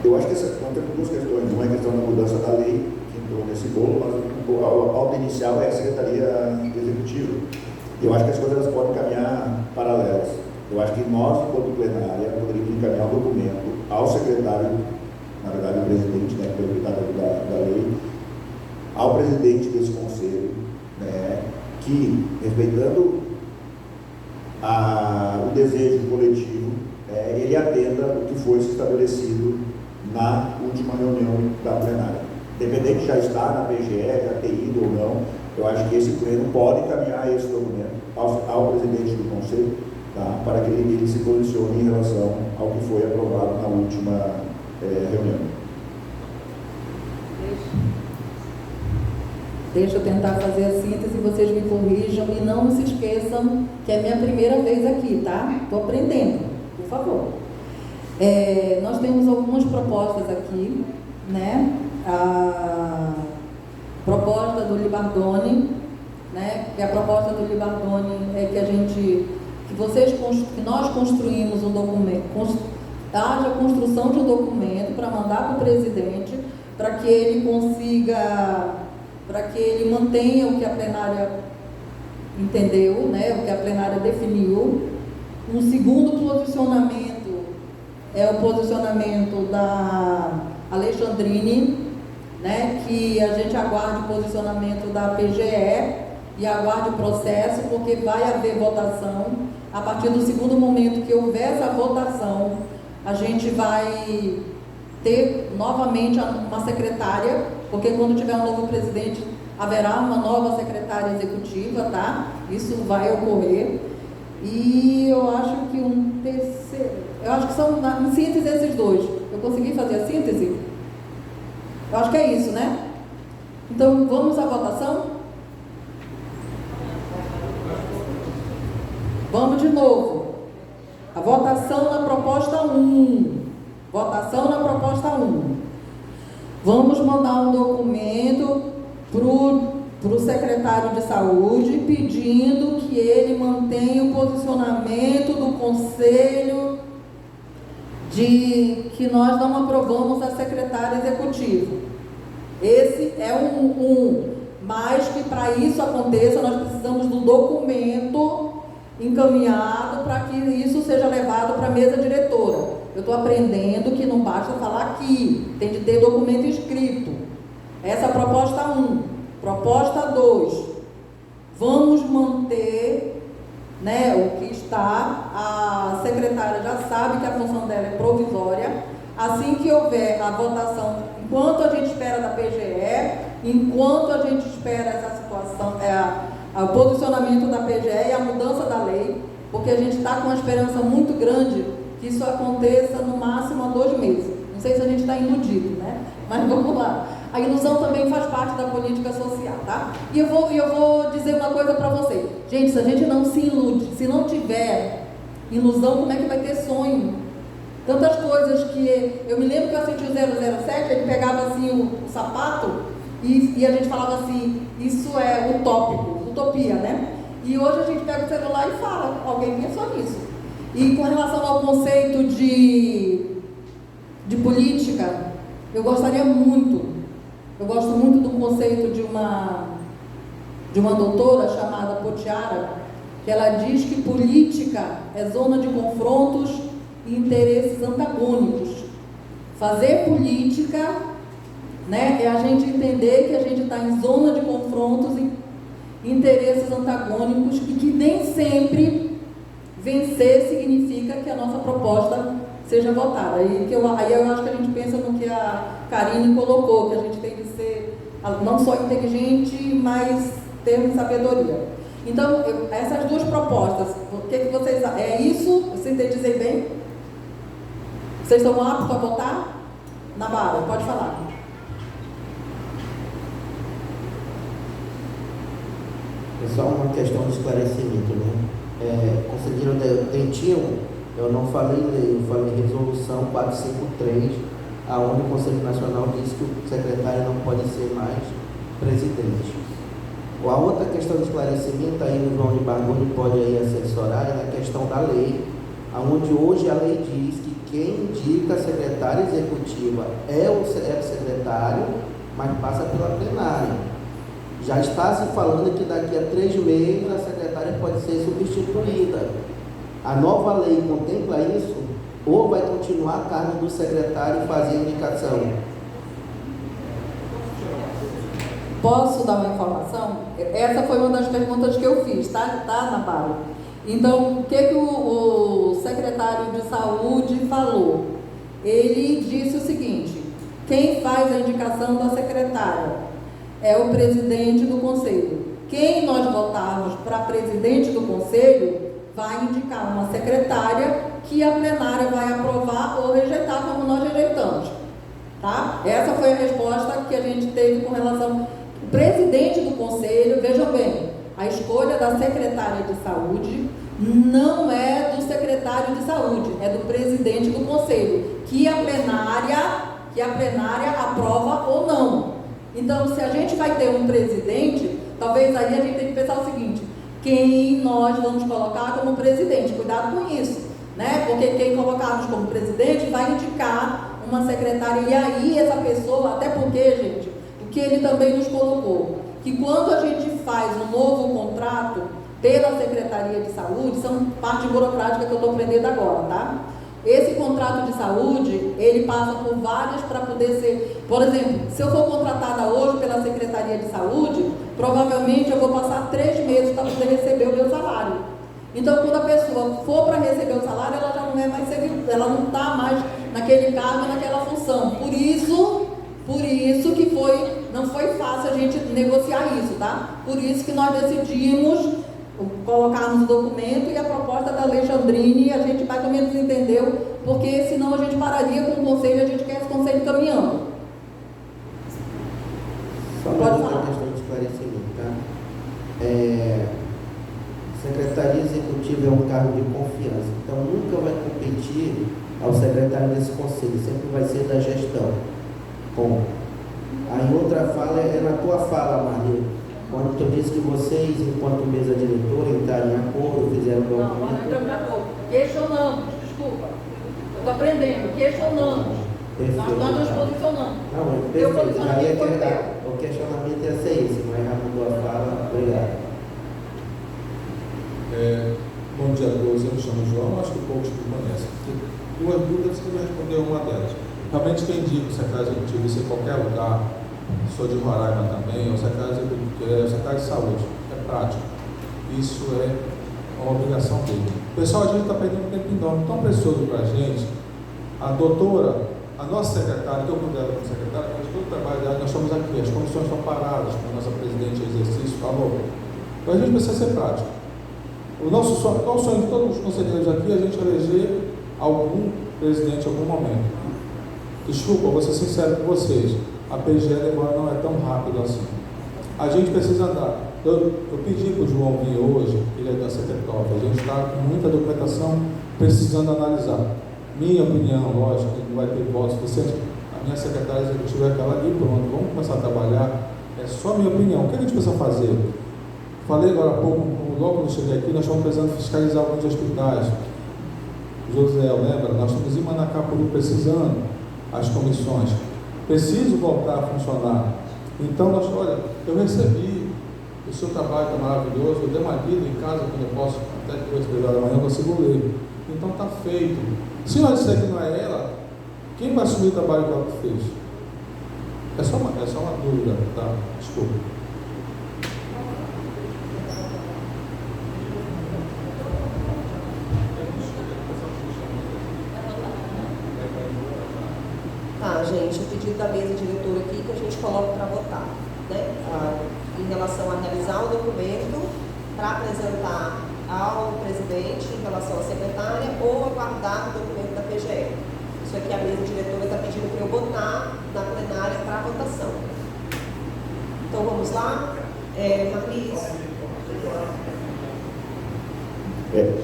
Eu acho que nós temos 2 questões. Uma é a questão da mudança da lei, que entrou nesse bolo, mas a pauta inicial é a Secretaria Executiva. Eu acho que as coisas podem caminhar paralelas. Eu acho que nós, enquanto plenária, poderíamos encaminhar o documento ao secretário, na verdade, o presidente, né, que é o secretário da lei, ao presidente desse conselho, né, que, respeitando o desejo coletivo, ele atenda o que foi estabelecido na última reunião da plenária. Independente de já estar na PGE, já ter ido ou não, eu acho que esse pleno pode encaminhar esse documento ao presidente do Conselho, tá? Para que ele se posicione em relação ao que foi aprovado na última reunião. Deixa eu tentar fazer a síntese, vocês me corrijam e não se esqueçam que é minha primeira vez aqui, tá? Estou aprendendo, por favor. Nós temos algumas propostas aqui, né? A proposta do Libardoni, né? Que a proposta do Libardoni é que nós construímos um documento, haja a construção de um documento para mandar para o presidente, para que ele consiga, para que ele mantenha o que a plenária entendeu, né? O que a plenária definiu. Um segundo posicionamento é o posicionamento da Alexandrine, né, que a gente aguarde o posicionamento da PGE e aguarde o processo, porque vai haver votação. A partir do segundo momento que houver essa votação, a gente vai ter novamente uma secretária, porque quando tiver um novo presidente, haverá uma nova secretária executiva, tá? Isso vai ocorrer. E eu acho que um terceiro, eu acho que são, em síntese, esses dois. Eu consegui fazer a síntese? Eu acho que é isso, né? Então, vamos à votação? Vamos de novo. A votação na proposta 1. Votação na proposta 1. Vamos mandar um documento para o secretário de saúde pedindo que ele mantenha o posicionamento do conselho de que nós não aprovamos a secretária executiva. Esse é mas que para isso aconteça nós precisamos do documento encaminhado para que isso seja levado para a mesa diretora. Eu estou aprendendo que não basta falar aqui, tem de ter documento escrito. Essa é a proposta 1. Proposta 2. Vamos manter, né, o que está. A secretária já sabe que a função dela é provisória. Assim que houver a votação, enquanto a gente espera da PGE, enquanto a gente espera essa situação, o posicionamento da PGE e a mudança da lei, porque a gente está com uma esperança muito grande que isso aconteça no máximo há 2 meses. Não sei se a gente está iludido, né? Mas vamos lá. A ilusão também faz parte da política social, tá? E eu vou dizer uma coisa para vocês. Gente, se a gente não se ilude, se não tiver ilusão, como é que vai ter sonho? Tantas coisas que... Eu me lembro que eu assisti o 007, ele pegava assim o sapato e a gente falava assim, isso é utópico, utopia, né? E hoje a gente pega o celular e fala, alguém pensou nisso. E com relação ao conceito de política, eu gosto muito do conceito de uma doutora chamada Potiara, que ela diz que política é zona de confrontos e interesses antagônicos. Fazer política, né, é a gente entender que a gente está em zona de confrontos e interesses antagônicos e que nem sempre vencer significa que a nossa proposta seja votada. Aí eu acho que a gente pensa no que a Karine colocou, que a gente tem que ser não só inteligente, mas ter sabedoria. Então, essas 2 propostas, o que vocês... É isso? Eu sintetizei bem? Vocês estão aptos a votar? Nabara, pode falar. É só uma questão de esclarecimento, né? Conseguiram, eu não falei lei, eu falei resolução 453, aonde o Conselho Nacional diz que o secretário não pode ser mais presidente. A outra questão de esclarecimento, aí o João Libardoni pode aí assessorar, é na questão da lei, aonde hoje a lei diz que quem indica a secretária executiva é o secretário, mas passa pela plenária. Já está se falando que daqui a 3 meses a secretária pode ser substituída. A nova lei contempla isso? Ou vai continuar a cargo do secretário fazer a indicação? Posso dar uma informação? Essa foi uma das perguntas que eu fiz, tá, Nabara? Então, o que o secretário de saúde falou? Ele disse o seguinte: quem faz a indicação da secretária é o presidente do conselho. Quem nós votarmos para presidente do conselho vai indicar uma secretária que a plenária vai aprovar ou rejeitar, como nós rejeitamos. Tá? Essa foi a resposta que a gente teve com relação ao presidente do conselho. Vejam bem, a escolha da secretária de saúde não é do secretário de saúde, é do presidente do conselho, que a plenária aprova ou não. Então, se a gente vai ter um presidente, talvez aí a gente tem que pensar o seguinte: quem nós vamos colocar como presidente? Cuidado com isso, né? Porque quem colocarmos como presidente vai indicar uma secretária, e aí essa pessoa, até porque, gente, o que ele também nos colocou, que quando a gente faz um novo contrato pela Secretaria de Saúde, são parte burocrática que eu estou aprendendo agora, tá? Esse contrato de saúde, ele passa por várias para poder ser, por exemplo, se eu for contratada hoje pela Secretaria de Saúde, provavelmente eu vou passar 3 meses para poder receber o meu salário. Então, quando a pessoa for para receber o salário, ela já não é mais ela não está mais naquele cargo, naquela função. Por isso que não foi fácil a gente negociar isso, tá? Por isso que nós decidimos colocarmos o documento, e a proposta da Alexandrine a gente mais ou menos entendeu, porque senão a gente pararia com o conselho, a gente quer esse conselho caminhando. Só mais uma questão de esclarecimento, tá? Secretaria Executiva é um cargo de confiança, então nunca vai competir ao secretário desse conselho, sempre vai ser da gestão. Bom, a outra fala é na tua fala, Maria, quando tu disse que vocês, enquanto mesa diretora, entraram em acordo, fizeram o documento. Não entramos em acordo. Questionamos, desculpa. Eu estou aprendendo, questionamos. Perfeito. Nós nos posicionamos. Não, perfeito. O questionamento ia ser esse, mas já mudou a fala. Obrigado. Bom dia a todos, eu me chamo João, acho que poucos me conhecem. Duas dúvidas, você vai responder uma delas. Realmente, quem indica o secretário executivo, isso em qualquer lugar, sou de Roraima também, o secretário de saúde, é prático. Isso é uma obrigação dele. Pessoal, a gente está perdendo um tempo enorme, tão precioso para a gente. A doutora, a nossa secretária, que eu considero como secretária, mas todo o trabalho dela, nós estamos aqui, as comissões estão paradas, com a nossa presidente de exercício, falou. Então a gente precisa ser prático. O nosso sonho, qual o sonho de todos os conselheiros aqui, é a gente eleger algum presidente em algum momento. Desculpa, vou ser sincero com vocês, a PGL agora não é tão rápido assim. A gente precisa andar. Eu pedi para o João vir hoje, ele é da Secretop, a gente está com muita documentação precisando analisar. Minha opinião, lógico, que não vai ter voto suficiente. A minha secretária executiva é aquela ali, pronto, vamos começar a trabalhar. É só a minha opinião. O que a gente precisa fazer? Falei agora há pouco, logo quando eu cheguei aqui, nós estamos precisando fiscalizar alguns hospitais. José, lembra? Nós estamos em Manacapuru precisando, as comissões. Preciso voltar a funcionar. Então, olha, eu recebi, o seu trabalho está maravilhoso, eu dei uma lida em casa quando eu posso, até que 8 da manhã eu consigo ler. Então está feito. Se nós disser que não é ela, quem vai assumir o trabalho que ela fez? É só uma dúvida, tá? Desculpa. Tá, gente, o pedido da mesa diretora aqui que a gente coloca para votar, né? Em relação a realizar o documento para apresentar ao presidente em relação à secretária ou aguardar o documento da PGE. Isso aqui a mesa diretora está pedindo para eu botar na plenária para votação. Então vamos lá. Marlis.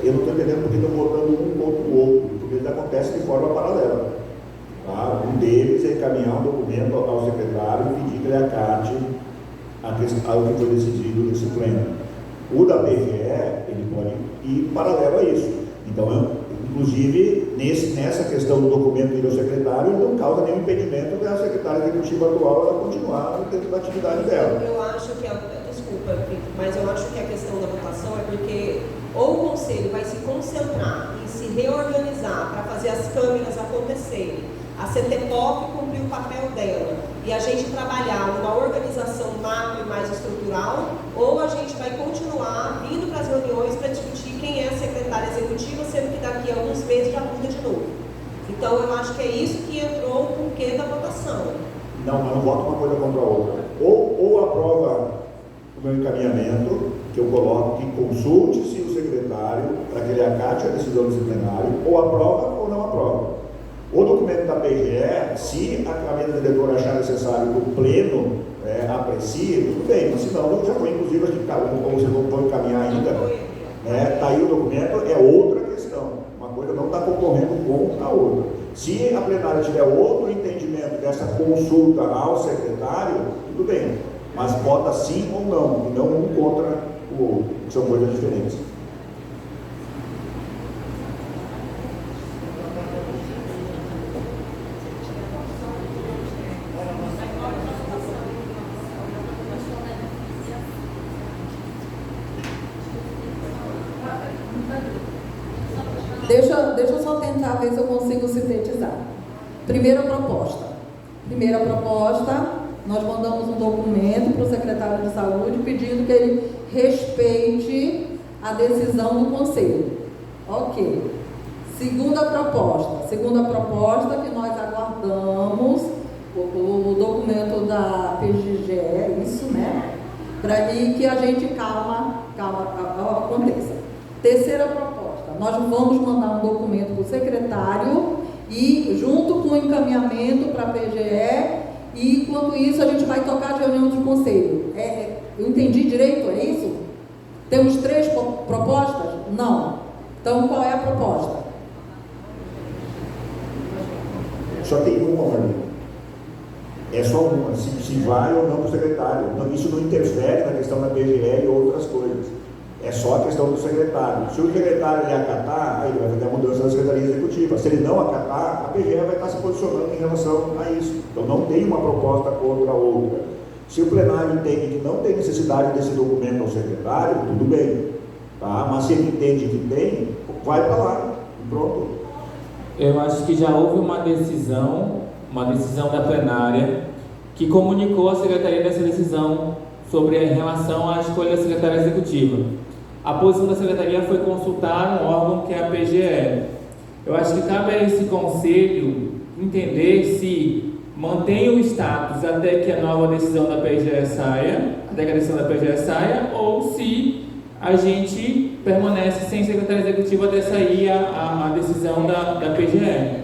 Eu não estou entendendo porque estão votando um contra o outro, porque eles acontecem de forma paralela. Tá? Um deles é encaminhar um documento ao secretário e pedir que ele acate ao que foi decidido nesse pleno. O da PGE, ele pode ir paralelo a isso. Então, inclusive, nessa questão do documento ir ao secretário, ele não causa nenhum impedimento da secretária executiva atual ela continuar dentro da atividade dela. Eu acho que, desculpa, mas eu acho que a questão da votação é porque ou o conselho vai se concentrar em se reorganizar para fazer as câmeras acontecerem, a CTPOP cumprir o papel dela e a gente trabalhar numa organização macro e mais estrutural, ou a gente vai continuar vindo para as reuniões para discutir quem é a secretária executiva, sendo que daqui a alguns meses já muda de novo. Então eu acho que é isso que entrou o porquê da votação. Não, mas não vota uma coisa contra a outra. Ou aprova o meu encaminhamento, que eu coloco que consulte-se o secretário secretário para que ele acate a decisão disciplinar, ou aprova ou não aprova. O documento da PGE, se a mesa diretora achar necessário que o pleno aprecie, tudo bem, mas se não, já foi inclusive, acho que como vocês não vão encaminhar ainda, está aí o documento, é outra questão. Uma coisa não está concorrendo com a outra. Se a plenária tiver outro entendimento dessa consulta ao secretário, tudo bem, mas vota sim ou não, e não um contra o outro, que são coisas diferentes. Deixa eu só tentar ver se eu consigo sintetizar. Primeira proposta, nós mandamos um documento para o secretário de saúde pedindo que ele respeite a decisão do conselho. Ok. Segunda proposta que nós aguardamos o documento da PGE, isso, né? Para que a gente calma aconteça. Terceira proposta, nós vamos mandar um documento para o secretário e junto com o encaminhamento para a PGE, e enquanto isso a gente vai tocar a reunião de conselho. Eu entendi direito, é isso? Temos 3 propostas? Não. Então qual é a proposta? Só tem uma, Marlene. É só uma, se vai ou não para o secretário. Isso não interfere na questão da PGE e outras coisas. É só a questão do secretário. Se o secretário ele acatar, aí ele vai fazer a mudança da Secretaria Executiva. Se ele não acatar, a PGE vai estar se posicionando em relação a isso. Então não tem uma proposta contra a outra. Se o plenário entende que não tem necessidade desse documento ao secretário, tudo bem. Tá? Mas se ele entende que tem, vai para lá. E pronto. Eu acho que já houve uma decisão da plenária que comunicou à Secretaria dessa decisão sobre a relação à escolha da Secretaria Executiva. A posição da Secretaria foi consultar um órgão que é a PGE. Eu acho que cabe a esse conselho entender se mantém o status até que a nova decisão da PGE saia, ou se a gente permanece sem Secretaria Executiva até sair a decisão da PGE.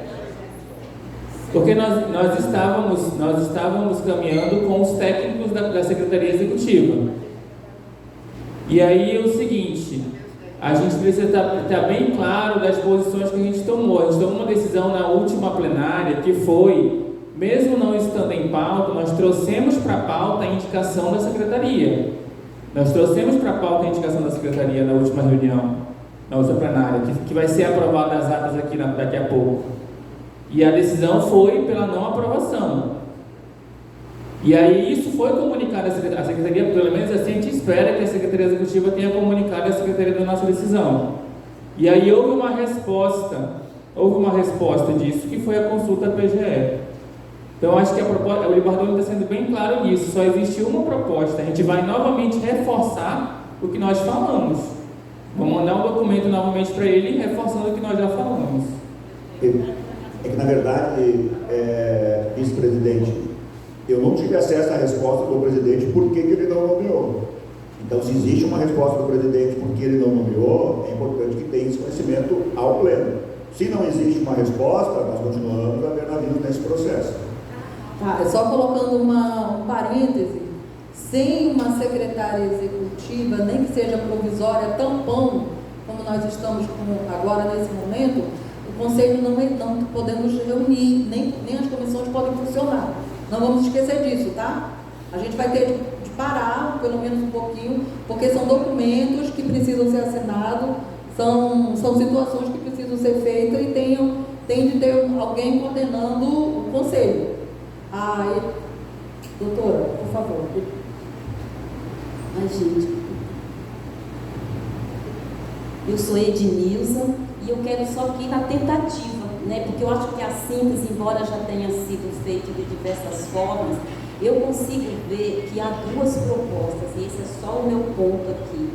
Porque nós estávamos caminhando com os técnicos da Secretaria Executiva. E aí é o seguinte, a gente precisa estar bem claro das posições que a gente tomou. A gente tomou uma decisão na última plenária que foi, mesmo não estando em pauta, nós trouxemos para a pauta a indicação da Secretaria. Nós trouxemos para a pauta a indicação da Secretaria na última reunião, na última plenária, que vai ser aprovada as atas aqui daqui a pouco. E a decisão foi pela não aprovação. E aí isso foi comunicado à Secretaria, pelo menos assim a gente espera que a Secretaria Executiva tenha comunicado à Secretaria da nossa decisão. E aí houve uma resposta disso, que foi a consulta à PGE. Então acho que o Libardoni está sendo bem claro nisso, só existe uma proposta, a gente vai novamente reforçar o que nós falamos. Vamos mandar um documento novamente para ele, reforçando o que nós já falamos. É que, na verdade, vice-presidente, eu não tive acesso à resposta do presidente por que ele não nomeou. Então, se existe uma resposta do presidente por que ele não nomeou, é importante que tenha esse conhecimento ao pleno. Se não existe uma resposta, nós continuamos a ver navios nesse processo. Tá, só colocando um parêntese, sem uma secretária executiva, nem que seja provisória, tampão, como nós estamos agora nesse momento, o Conselho não podemos reunir, nem as comissões podem funcionar. Não vamos esquecer disso, tá? A gente vai ter de parar, pelo menos um pouquinho, porque são documentos que precisam ser assinados, são situações que precisam ser feitas e tem de ter alguém coordenando o Conselho. Doutora, por favor. Ai, gente, eu sou Ednilza e eu quero só aqui na tentativa, né? Porque eu acho que a síntese, embora já tenha sido feita de diversas formas, eu consigo ver que há 2 propostas, e esse é só o meu ponto aqui.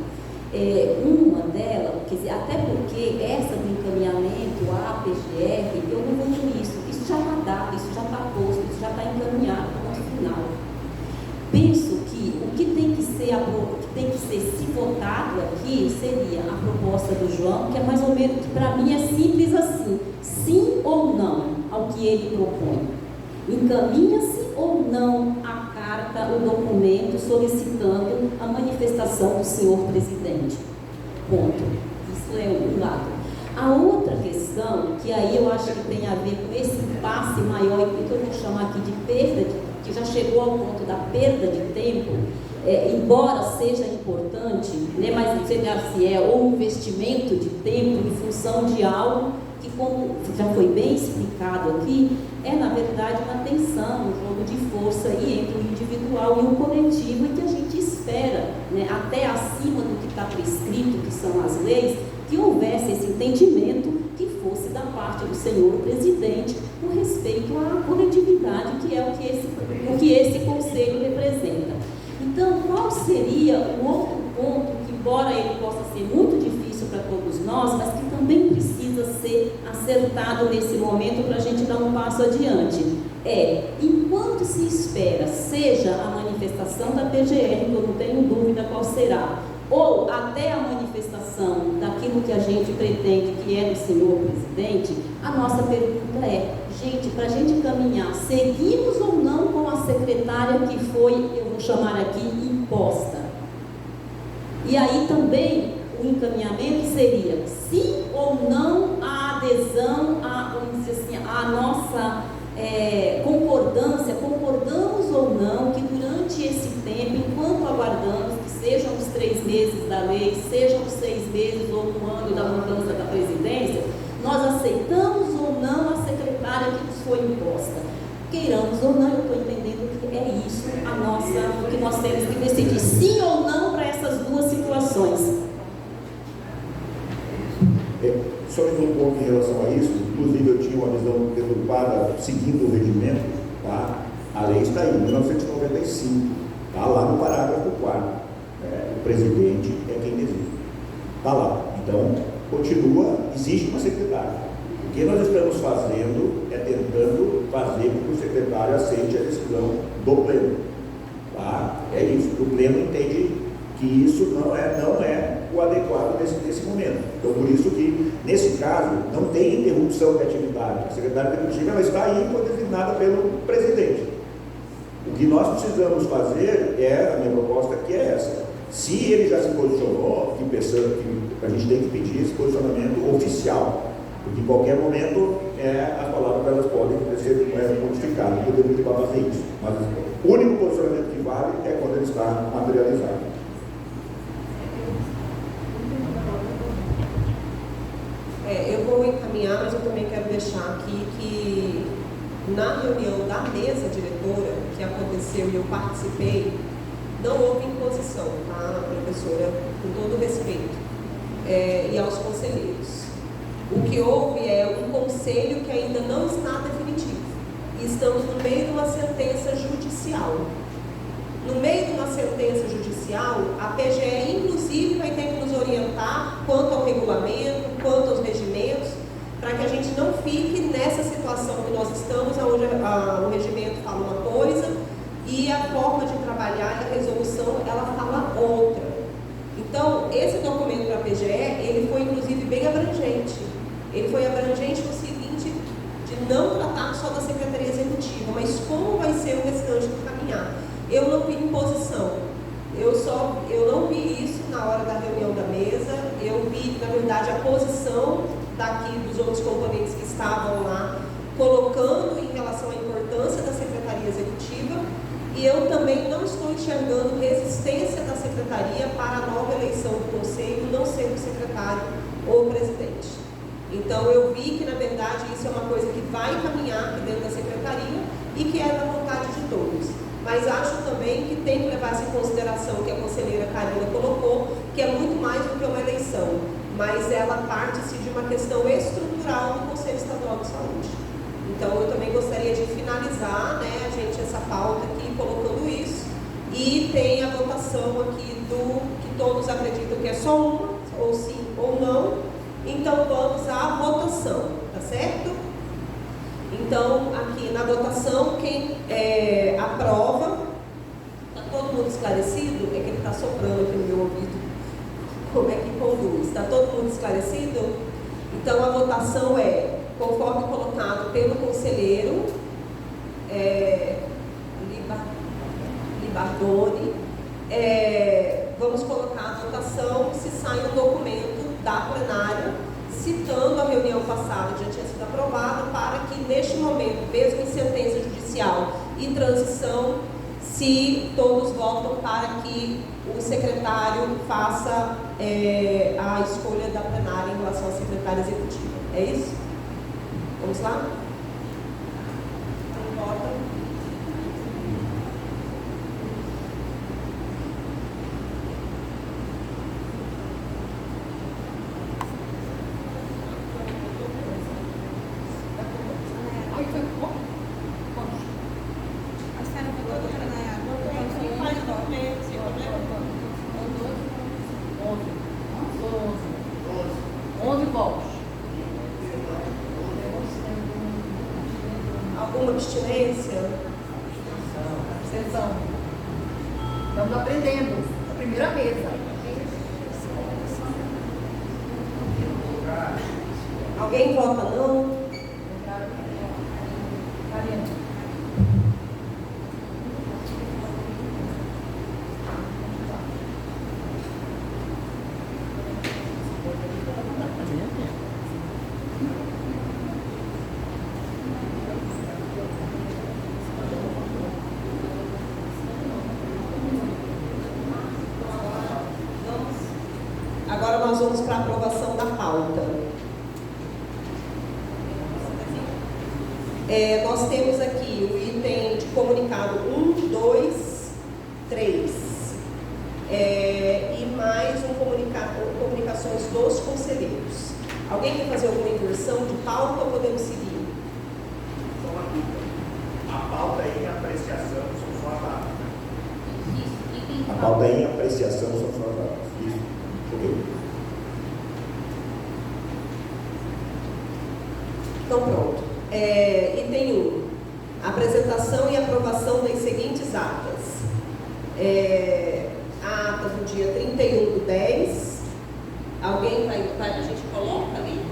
Uma delas, quer dizer, até porque essa do encaminhamento à PGR, eu não vejo isso já está dado, isso já está posto, isso já está encaminhado para o final. Penso que o que tem que ser se votado aqui aqui seria a proposta do João, que é mais ou menos, para mim é simples assim, sim ou não ao que ele propõe. Encaminha-se ou não a carta, o documento solicitando a manifestação do senhor presidente. Ponto. Isso é um lado. A outra questão, que aí eu acho que tem a ver com esse impasse maior, que eu vou chamar aqui de perda, que já chegou ao ponto da perda de tempo, embora seja importante, né, mas não sei se é ou investimento de tempo em função de algo que, como já foi bem explicado aqui, é na verdade uma tensão, um jogo de força aí entre o individual e o coletivo, e que a gente espera, né, até acima do que está prescrito, que são as leis, que houvesse esse entendimento que fosse da parte do senhor presidente com respeito à coletividade, que é o que esse conselho representa. Então, qual seria o outro ponto que, embora ele possa ser muito difícil para todos nós, mas que também precisa ser acertado nesse momento para a gente dar um passo adiante? Enquanto se espera, seja a manifestação da PGR, que eu não tenho dúvida qual será, ou até a manifestação daquilo que a gente pretende, que é do senhor presidente, a nossa pergunta é, gente, para a gente caminhar, seguimos ou não com a secretária que foi, eu vou chamar aqui, imposta? E aí também o encaminhamento seria sim ou não a adesão, vamos dizer assim, a nossa concordância, concordamos ou não que durante esse tempo, enquanto aguardamos, que sejam os 3 meses da lei, sejam os 6 meses ou um ano da mudança da presidência, nós aceitamos ou não a secretária que nos foi imposta. Queiramos ou não, eu estou entendendo que é isso o que nós temos que decidir, sim ou não para essas duas situações. Só um pouco em relação a isso, inclusive eu tinha uma visão deturpada seguindo o regimento, tá? A lei está aí, 1995, está lá no parágrafo 4º, o presidente é quem decide, está lá. Então, continua, existe uma secretária. O que nós estamos fazendo é tentando fazer com que o secretário aceite a decisão do pleno, tá? É isso, o pleno entende que isso não é o adequado nesse momento. Então, por isso que, nesse caso, não tem interrupção de atividade. A secretária executiva ela está aí, foi designada pelo presidente. O que nós precisamos fazer a minha proposta aqui é essa. Se ele já se posicionou, que a gente tem que pedir esse posicionamento oficial, porque em qualquer momento as palavras elas podem ser modificadas, podemos levar a fazer isso. Mas o único posicionamento que vale é quando ele está materializado. Eu vou encaminhar, mas eu também quero deixar aqui que na reunião da mesa diretora que aconteceu e eu participei, não houve imposição, tá, professora, com todo respeito, e aos conselheiros. O que houve é um conselho que ainda não está definitivo. E estamos no meio de uma sentença judicial. No meio de uma sentença judicial, a PGE, inclusive, vai ter que nos orientar quanto ao regulamento, quanto aos regimentos, para que a gente não fique nessa situação que nós estamos, onde o regimento fala uma coisa e a forma de trabalhar e a resolução, ela fala outra. Então, esse documento da PGE, ele foi, inclusive, bem abrangente. Ele foi abrangente no seguinte, de não tratar só da Secretaria Executiva, mas como vai ser o restante do caminhar. Eu não vi imposição, eu não vi isso na hora da reunião da mesa, eu vi, na verdade, a posição daqui dos outros componentes que estavam lá, colocando em relação à importância da Secretaria Executiva, e eu também não estou enxergando resistência da Secretaria para a nova eleição do Conselho não ser o secretário ou o presidente. Então, eu vi que, na verdade, isso é uma coisa que vai caminhar aqui dentro da Secretaria e que é da vontade de todos. Mas acho também que tem que levar-se em consideração que a conselheira Karina colocou, que é muito mais do que uma eleição, mas ela parte-se de uma questão estrutural do Conselho Estadual de Saúde. Então, eu também gostaria de finalizar, né, gente, essa pauta aqui, colocando isso, e tem a votação aqui do que todos acreditam que é só uma, ou sim ou não. Então, vamos à votação, tá certo? Então, aqui na votação, quem aprova, está todo mundo esclarecido? É que ele está soprando aqui no meu ouvido como é que conduz. Está todo mundo esclarecido? Então, a votação é, conforme colocado pelo conselheiro Libardoni, vamos colocar a votação se sai um documento da plenária citando a reunião passada que já tinha sido aprovada, para que neste momento, mesmo em sentença judicial e transição, se todos votam para que o secretário faça a escolha da plenária em relação à secretária executiva. É isso? Vamos lá? Então, vota. Alguma abstinência? Abstenção. Estamos aprendendo. A primeira mesa. Alguém vota não? Agora nós vamos para a aprovação da pauta. Nós temos aqui o item de comunicado 1, 2, 3. E mais comunicações dos conselheiros. Alguém quer fazer alguma inversão de pauta ou podemos seguir? Só uma dúvida. A pauta em apreciação são só as datas. A pauta em apreciação são só as datas. Isso. Ok. Então, pronto. Item 1. Apresentação e aprovação das seguintes atas. A ata do dia 31/10. Alguém vai, a gente coloca ali?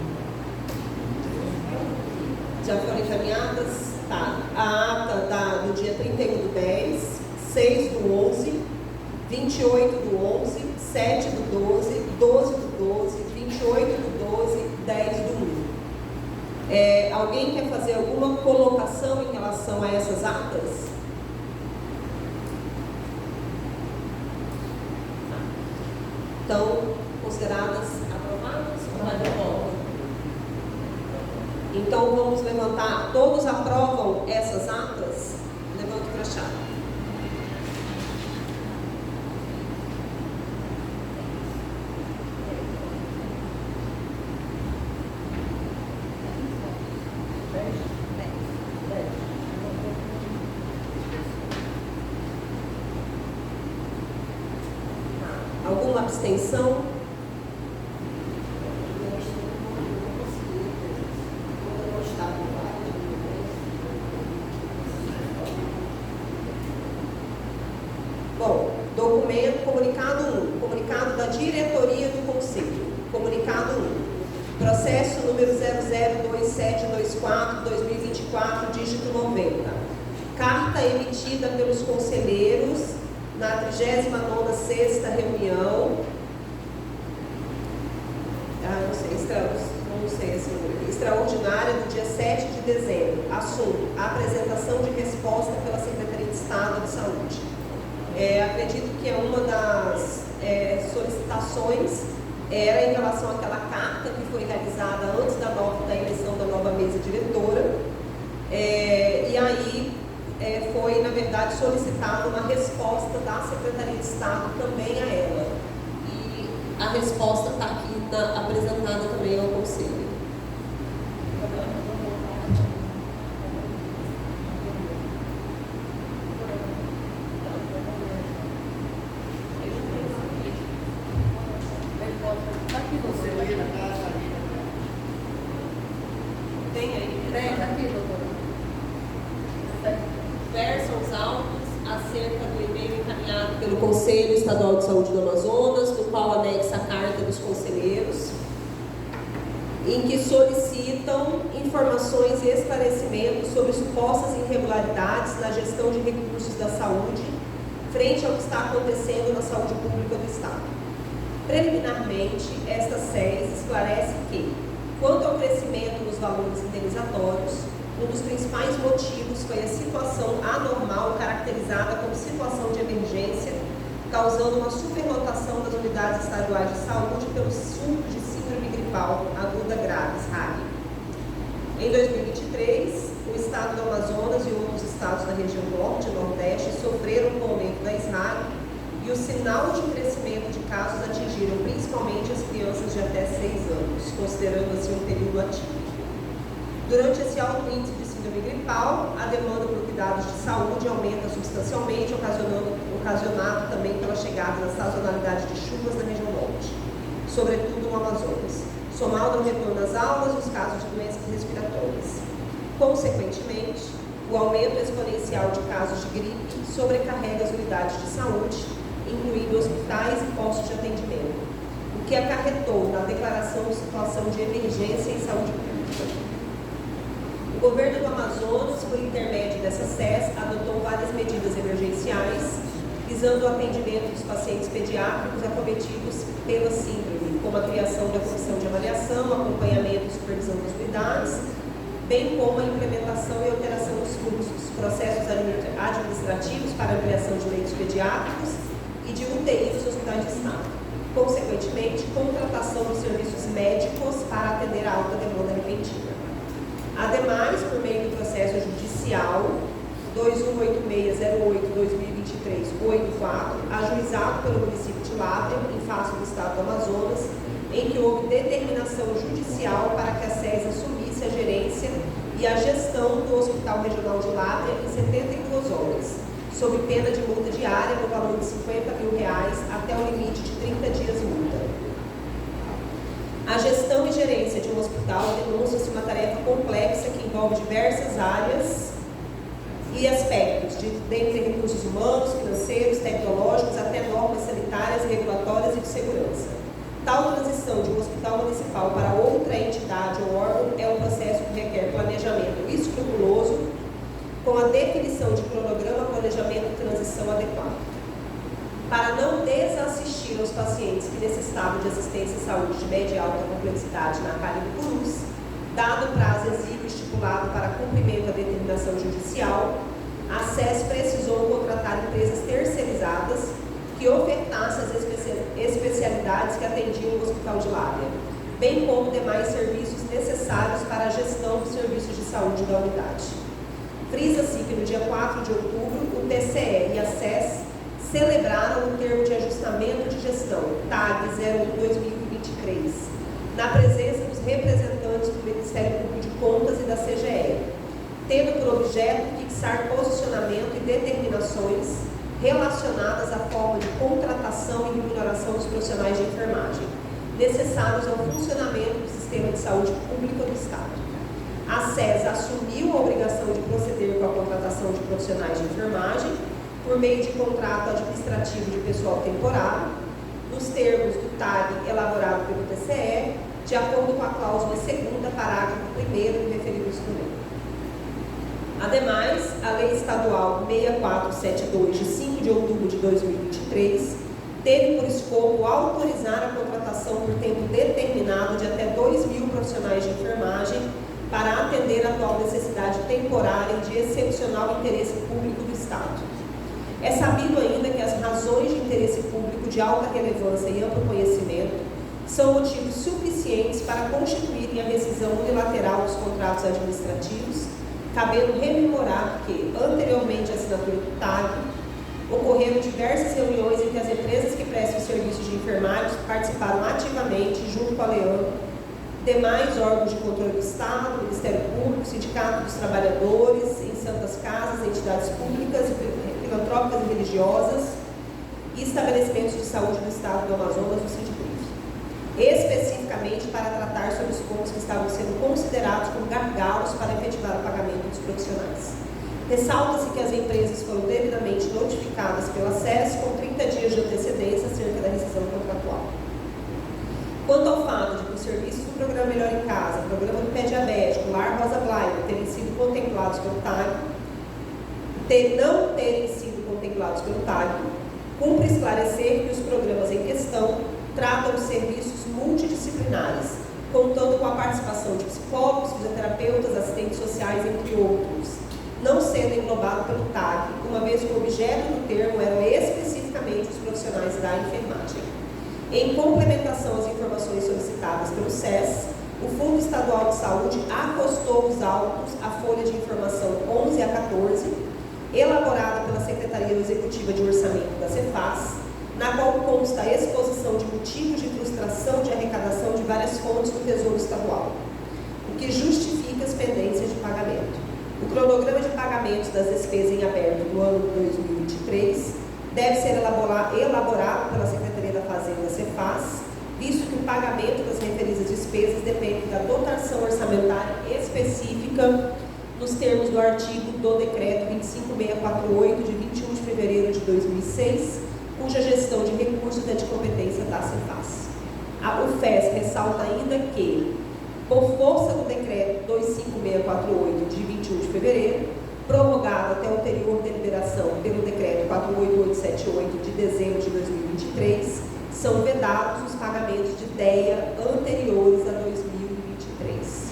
Já foram encaminhadas? Tá. A ata do dia 31/10, 6/11, 28/11, 7/12, 12/12, 28/12, 10/1. Alguém quer fazer alguma colocação em relação a essas atas? Então, consideradas aprovadas ou vai de volta? Então, vamos levantar. Todos aprovam essas atas? Levanta o crachá. Alguma abstenção? Bom, documento, comunicado 1, comunicado da diretoria do Conselho. Comunicado 1, processo número 002724/2024, dígito 90. Carta emitida pelos conselheiros na 39ª reunião, extraordinária do dia 7 de dezembro. Assunto: apresentação de resposta pela Secretaria de Estado de Saúde. Acredito que uma das solicitações era em relação àquela carta que foi realizada antes da eleição da nova mesa diretora, e aí foi, na verdade, solicitada uma resposta da Secretaria de Estado também a ela. E a resposta está aqui apresentada também ao Conselho. Tem aí? Tem, aqui, doutora. Versam os autos acerca do e-mail encaminhado pelo Conselho Estadual de Saúde do Amazonas, no qual anexa a Carta dos Conselheiros, em que solicitam informações e esclarecimentos sobre supostas irregularidades na gestão de recursos da saúde frente ao que está acontecendo na saúde pública do Estado. Preliminarmente, esta SES esclarece que, quanto ao crescimento nos valores indenizatórios, um dos principais motivos foi a situação anormal caracterizada como situação de emergência, causando uma superlotação das unidades estaduais de saúde pelo surto de síndrome gripal aguda grave, SRAG. Em 2023, o estado do Amazonas e outros estados da região norte e nordeste sofreram com o aumento da SRAG e o sinal de crescimento de casos atingiram principalmente as crianças de até 6 anos, considerando assim um período atípico. Durante esse alto índice de síndrome gripal, a demanda por cuidados de saúde aumenta substancialmente, ocasionado também pela chegada da sazonalidade de chuvas na região norte, sobretudo no Amazonas, somado ao retorno às aulas e os casos de doenças respiratórias. Consequentemente, o aumento exponencial de casos de gripe sobrecarrega as unidades de saúde, incluindo hospitais e postos de atendimento, o que acarretou na declaração de situação de emergência em saúde pública. O governo do Amazonas, por intermédio dessa SES, adotou várias medidas emergenciais, visando o atendimento dos pacientes pediátricos acometidos pela síndrome, como a criação da comissão de avaliação, acompanhamento e supervisão das unidades, bem como a implementação e alteração dos fluxos, processos administrativos para ampliação de leitos pediátricos e de UTI dos hospitais de Estado. Consequentemente, contratação de serviços médicos para atender a alta demanda repentina. Ademais, por meio do processo judicial 218608-2023-84, ajuizado pelo município de Lábrea, em face do Estado do Amazonas, em que houve determinação judicial para que a SES assumisse a gerência e a gestão do Hospital Regional de Lábrea em 72 horas, sob pena de multa diária no valor de R$50 mil até o limite de 30 dias multa. A gestão e gerência de um hospital denuncia-se uma tarefa complexa que envolve diversas áreas e aspectos, dentre recursos humanos, financeiros, tecnológicos, até normas sanitárias, regulatórias e de segurança. Tal transição de um hospital municipal para outra entidade ou órgão é um processo que requer planejamento escrupuloso, com a definição de cronograma, planejamento e transição adequado. Para não desassistir aos pacientes que necessitavam de assistência em saúde de média e alta complexidade na Caribe Cruz, dado o prazo exíguo estipulado para cumprimento da determinação judicial, a SES precisou contratar empresas terceirizadas que ofertassem as especialidades que atendiam o Hospital de Lábrea, bem como demais serviços necessários para a gestão dos serviços de saúde da unidade. Frisa-se que no dia 4 de outubro, o TCE e a SES celebraram o termo de ajustamento de gestão, TAG 01-2023, na presença dos representantes do Ministério Público de Contas e da CGE, tendo por objeto fixar posicionamento e determinações relacionadas à forma de contratação e remuneração dos profissionais de enfermagem, necessários ao funcionamento do sistema de saúde pública do Estado. A SES assumiu a obrigação de proceder com a contratação de profissionais de enfermagem por meio de contrato administrativo de pessoal temporário, nos termos do TAG elaborado pelo TCE, de acordo com a cláusula 2ª, parágrafo 1º do referido instrumento. Ademais, a Lei Estadual 6472, de 5 de outubro de 2023, teve por escopo autorizar a contratação por tempo determinado de até 2.000 profissionais de enfermagem para atender a atual necessidade temporária e de excepcional interesse público do Estado. É sabido ainda que as razões de interesse público de alta relevância e amplo conhecimento são motivos suficientes para constituírem a rescisão unilateral dos contratos administrativos, cabendo rememorar que, anteriormente à assinatura do TAG, ocorreram diversas reuniões em que as empresas que prestam serviços de enfermagem participaram ativamente, junto com a LEAN, demais órgãos de controle do Estado, Ministério Público, Sindicato dos Trabalhadores, em santas casas, entidades públicas, filantrópicas e religiosas e estabelecimentos de saúde do Estado do Amazonas, do Sindicato, especificamente para tratar sobre os pontos que estavam sendo considerados como gargalos para efetivar o pagamento dos profissionais. Ressalta-se que as empresas foram devidamente notificadas pela SES com 30 dias de antecedência acerca da rescisão contratual. Quanto ao fato de que os serviços do Programa Melhor em Casa, Programa do Pé Diabético, Lar Rosa Blaine terem sido contemplados pelo TAG, não terem sido contemplados pelo TAG, cumpre esclarecer que os programas em questão tratam de serviços multidisciplinares, contando com a participação de psicólogos, fisioterapeutas, assistentes sociais, entre outros, não sendo englobado pelo TAG, uma vez que o objeto do termo eram especificamente os profissionais da enfermagem. Em complementação às informações solicitadas pelo SES, o Fundo Estadual de Saúde acostou os autos à folha de informação 11 a 14, elaborada pela Secretaria Executiva de Orçamento da Cefaz, na qual consta a exposição de motivos de frustração de arrecadação de várias fontes do Tesouro Estadual, o que justifica as pendências de pagamento. O cronograma de pagamentos das despesas em aberto do ano 2023 deve ser elaborado pela Secretaria da Fazenda Cefaz, visto que o pagamento das referidas despesas depende da dotação orçamentária específica nos termos do artigo do Decreto 25648, de 21 de fevereiro de 2006, cuja gestão de recursos é de competência da Cefaz. O FES ressalta ainda que, por força do Decreto 25648, de 21 de fevereiro, prorrogado até ulterior deliberação pelo Decreto 48878, de dezembro de 2023, são vedados os pagamentos de DEA anteriores a 2023.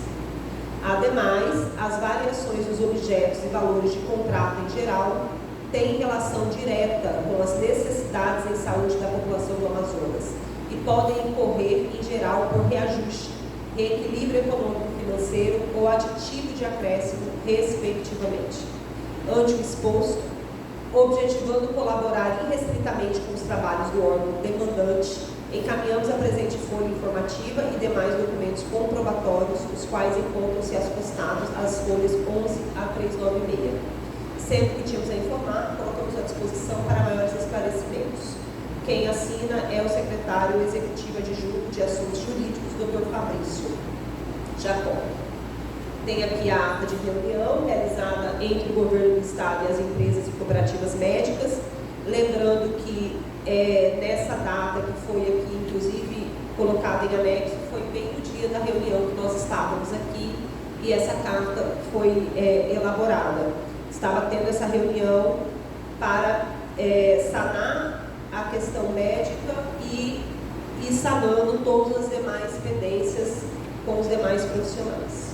Ademais, as variações dos objetos e valores de contrato em geral têm relação direta com as necessidades em saúde da população do Amazonas e podem incorrer, em geral, por reajuste, reequilíbrio econômico-financeiro ou aditivo de acréscimo, respectivamente. Ante o exposto, objetivando colaborar irrestritamente com os trabalhos do órgão demandante, encaminhamos a presente folha informativa e demais documentos comprobatórios, os quais encontram-se aspostados às folhas 11 a 396. Sempre que tínhamos a informar, colocamos à disposição para maiores esclarecimentos. Quem assina é o secretário executivo adjunto de Assuntos Jurídicos, Dr. Fabrício Jacó. Tem aqui a ata de reunião realizada entre o governo do Estado e as empresas e cooperativas médicas. Lembrando que nessa data que foi aqui, inclusive, colocada em anexo, foi bem no dia da reunião que nós estávamos aqui e essa carta foi elaborada. Estava tendo essa reunião para sanar a questão médica e sanando todas as demais pendências com os demais profissionais.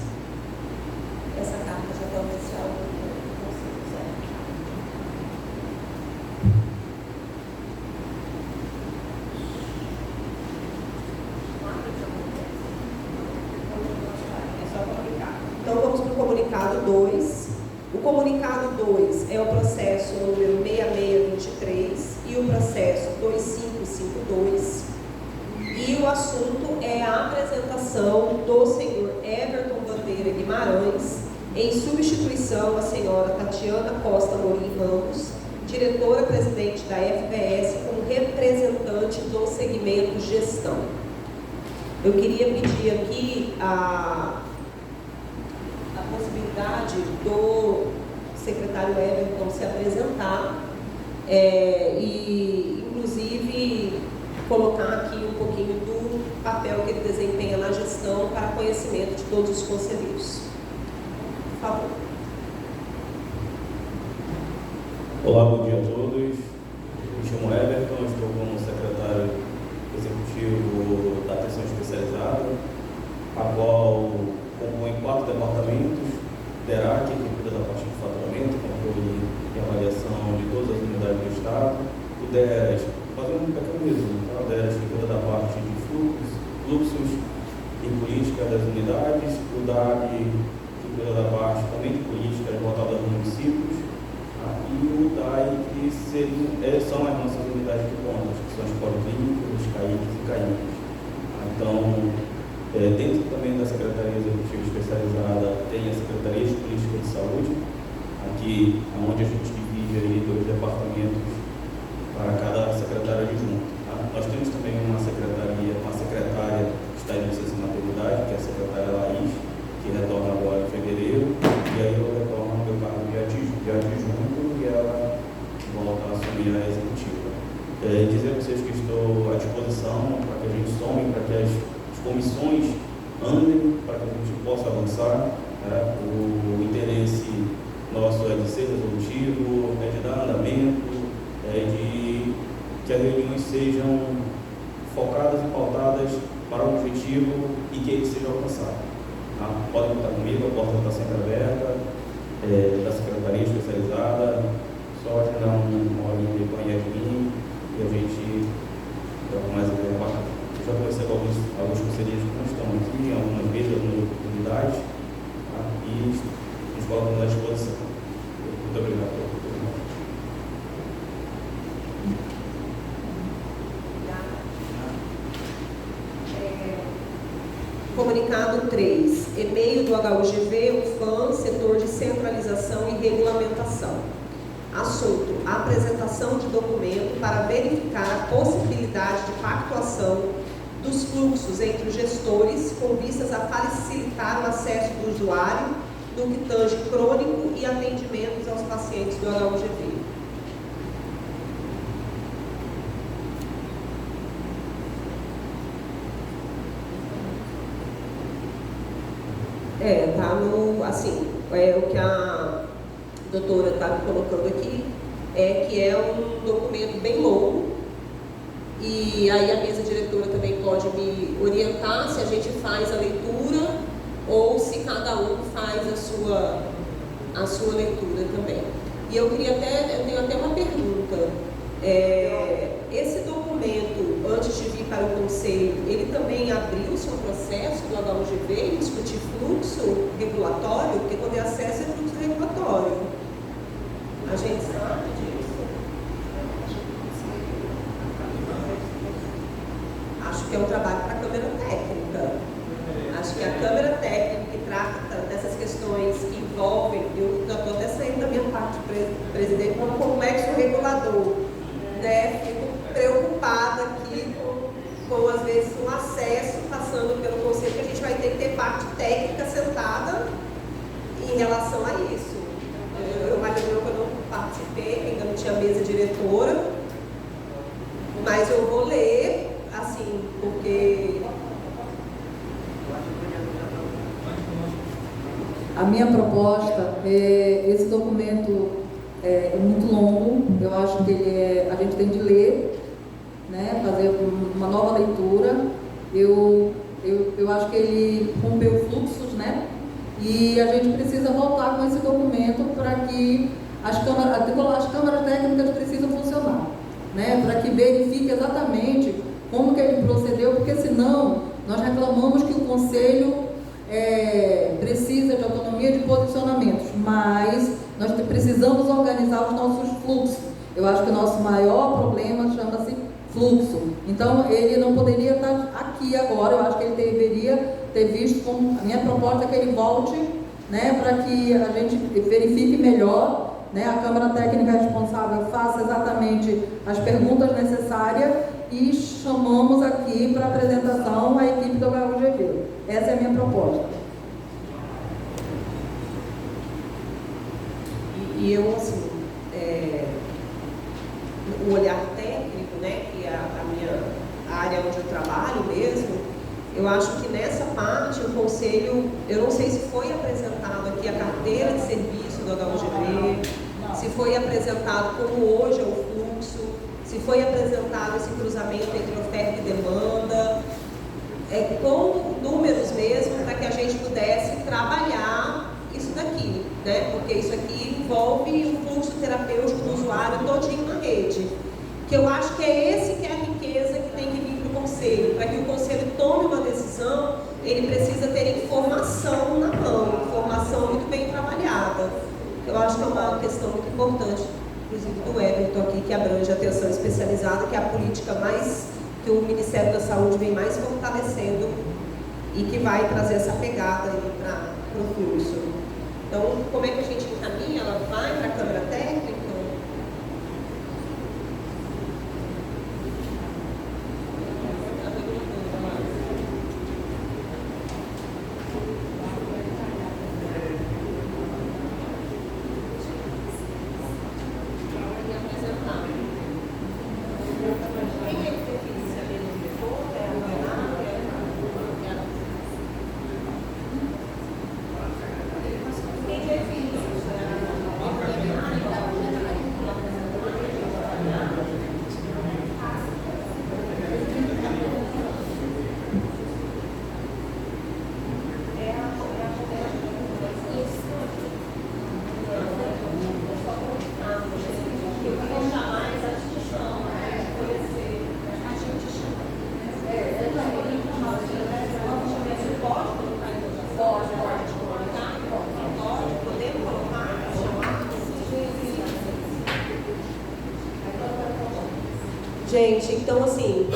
Essa carta já está oficial. É só comunicar. Então vamos para o comunicado 2. O comunicado 2 é o processo número 6623 e o processo 2552. E o assunto é a apresentação do senhor Everton Bandeira Guimarães, em substituição à senhora Tatiana Costa Morim Ramos, diretora-presidente da FBS, como representante do segmento gestão. Eu queria pedir aqui a possibilidade do secretário Everton se apresentar e, inclusive, colocar aqui um pouquinho do papel que ele desempenha na gestão para conhecimento de todos os conselheiros. Por favor. Olá, bom dia a todos. Me chamo Everton, estou como secretário executivo da atenção especializada, a qual compõe 4 departamentos: DERAC, que cuida da parte de faturamento, controle e avaliação de todas as unidades do Estado, o DERAS, fazendo um pequeno resumo, tá? O DERAS, que cuida da parte de fluxos e política das unidades, o DAG, que cuida da parte também de política voltada aos municípios, tá? E o DAI, que são as nossas unidades de pontas, que são as policlínicas, os CAICs e CAICs. Então, dentro também da Secretaria Executiva Especializada tem a Secretaria de Política de Saúde, aqui onde a gente divide aí 2 departamentos para cada secretário adjunto. Tá? Nós temos também uma secretária que está em licença de maternidade, que é a secretária Laís, que retorna agora em fevereiro, e aí eu retorno ao meu cargo de avançar. Né? O interesse nosso é de ser resolutivo, é de dar andamento, é de que as reuniões sejam focadas e pautadas para o objetivo e que ele seja alcançado. Tá? Podem contar comigo, a porta está sempre aberta, da Secretaria Especializada, só agendar uma horinha com a Yasmin e a gente troca mais ideia bacana. Eu já conheci alguns conselheiros que não estão aqui, algumas vezes, algumas oportunidades, tá? E nos colocamos à disposição. Muito obrigado pela oportunidade. Comunicado 3, e-mail do HUGV, UFAM, setor de centralização e regulamentação. Assunto: apresentação de documento para verificar a possibilidade de pactuação dos fluxos entre os gestores com vistas a facilitar o acesso do usuário no que tange crônico e atendimentos aos pacientes do HUGV. Tá no, assim, o que a doutora está me colocando aqui é que é um documento bem longo e aí a mesa diretora também pode me orientar se a gente faz a leitura ou se cada um faz a sua leitura também. E eu tenho até uma pergunta. Esse documento, antes de vir para o Conselho, ele também abriu-se um processo do HUGV em discutir fluxo regulatório? Porque quando é acesso é fluxo regulatório. A gente sabe disso? Acho que é um trabalho para a Câmara Técnica. Acho que a Câmara Técnica que trata dessas questões que envolvem, eu já estou até saindo da minha parte presidente, como complexo regulador. Né? Fico preocupada aqui com às vezes, um acesso passando pelo Conselho, que a gente vai ter que ter parte técnica sentada em relação a isso. Eu imagino que eu não participei, ainda não tinha mesa diretora, mas eu vou ler, assim, porque... A minha proposta esse documento é muito longo, eu acho que a gente tem de ler, né, fazer uma nova leitura. Eu acho que ele rompeu fluxos, né, e a gente precisa voltar com esse documento para que as câmaras técnicas precisam funcionar, né, para que verifique exatamente como que ele procedeu, porque senão nós reclamamos que o Conselho precisa de autonomia de posicionamentos, mas nós precisamos organizar os nossos fluxos. Eu acho que o nosso maior problema chama-se fluxo. Então, ele não poderia estar aqui agora. Eu acho que ele deveria ter visto como a minha proposta é que ele volte, né, para que a gente verifique melhor, né, a Câmara Técnica responsável faça exatamente as perguntas necessárias e chamamos aqui para apresentação a equipe do HUGV. Essa é a minha proposta. E eu, assim, o olhar técnico, né, que é a área onde eu trabalho mesmo, eu acho que nessa parte o Conselho, eu não sei se foi apresentado aqui a carteira de serviço do HUGV, se foi apresentado como hoje é o fluxo, se foi apresentado esse cruzamento entre oferta e demanda, com números mesmo, para que a gente pudesse trabalhar isso daqui, né? Porque isso aqui envolve o fluxo terapêutico do usuário todinho na rede. Que eu acho que é esse que é a riqueza que tem que vir para o Conselho. Para que o Conselho tome uma decisão, ele precisa ter informação na mão, informação muito bem trabalhada. Eu acho que é uma questão muito importante, inclusive do Everton aqui, que abrange a atenção especializada, que é a política que o Ministério da Saúde vem mais fortalecendo e que vai trazer essa pegada aí para o fluxo. Então, como é que a gente encaminha? Ela vai para a Câmara Técnica? Gente, então assim,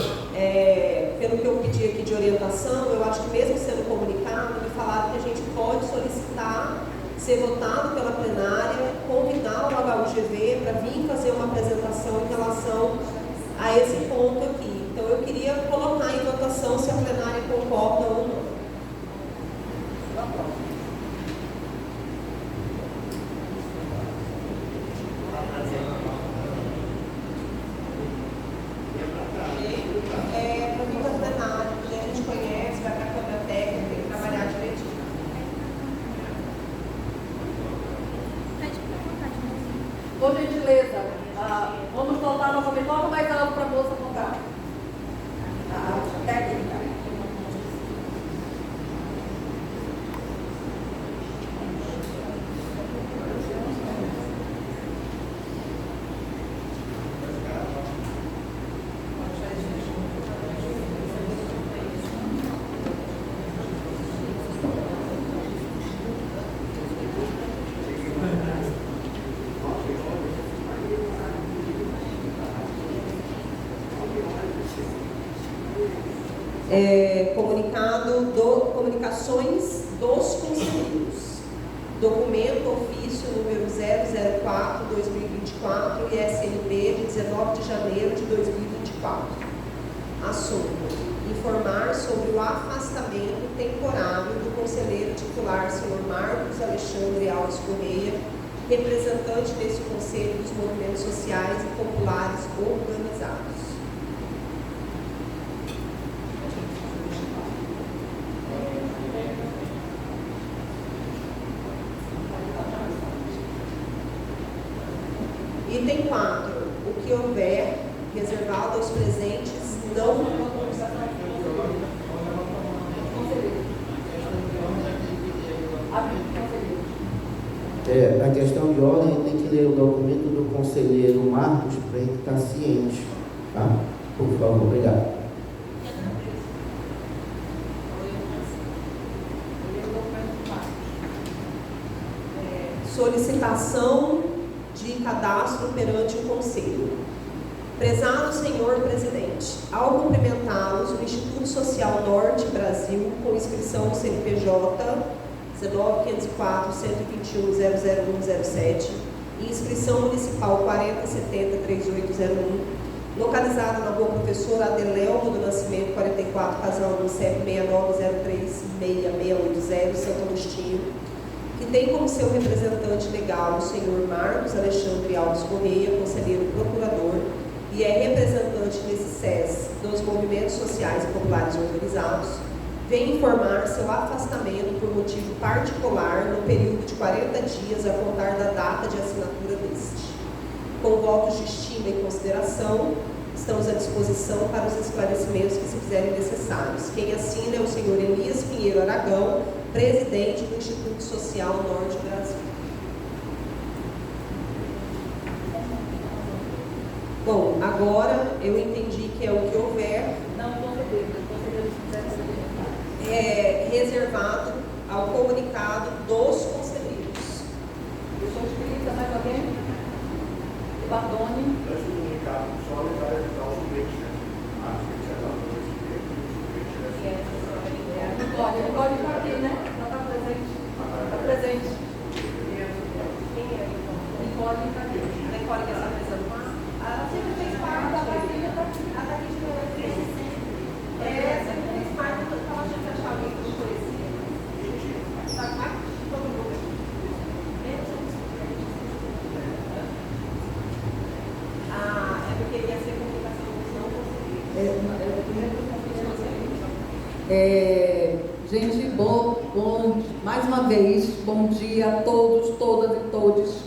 pelo que eu pedi aqui de orientação, eu acho que mesmo sendo comunicado, me falaram que a gente pode solicitar ser votado pela plenária, convidar o HUGV para vir fazer uma apresentação em relação a esse ponto aqui. Então eu queria colocar em votação se a plenária concorda ou não. Por gentileza, vamos voltar novamente. Coloca mais alto para a moça contar. A técnica. Comunicações dos conselheiros. Documento ofício número 004/2024 e SNB de 19 de janeiro de 2024. Assunto: informar sobre o afastamento temporário do conselheiro titular, senhor Marcos Alexandre Alves Correia, representante desse conselho dos movimentos sociais e populares organizados. Item 4. O que houver reservado aos presentes não... A questão de ordem tem que ler o documento do conselheiro Marcos para ele estar ciente. Tá? Por favor, obrigado. Solicitação de cadastro perante o Conselho. Prezado senhor presidente, ao cumprimentá-los, o Instituto Social Norte Brasil, com inscrição no CNPJ 19.504.121.00107 e inscrição municipal 40703801, localizado na Rua Professor Adelelmo do Nascimento 44, Casal no CEP 69036680, Santo Agostinho, que tem como seu representante legal o senhor Marcos Alexandre Alves Correia, conselheiro procurador, e é representante nesse SES dos movimentos sociais e populares organizados, vem informar seu afastamento por motivo particular no período de 40 dias a contar da data de assinatura deste. Com votos de estima e consideração, estamos à disposição para os esclarecimentos que se fizerem necessários. Quem assina é o senhor Elias Pinheiro Aragão, presidente do Instituto Social Norte Brasil. Bom, agora eu entendi que é o que houver. Não, conselheiro, reservado ao comunicado dos conselheiros. Pessoa escrita, mais alguém? Bardoni. Antes do comunicado, só lembrar de dar o suplente, né? Nicole está aqui, né? Ela está presente. Está presente. Quem é? Nicole está aqui. Nicole quer se apresentar? Ela sempre fez parte. Ela está aqui de novo. Sempre fez parte. Eu estava achando que achava alguém que não conhecia. Está aqui todo mundo. É porque ia ser comunicação dos não conselheiros. Gente, mais uma vez, bom dia a todos, todas e todos.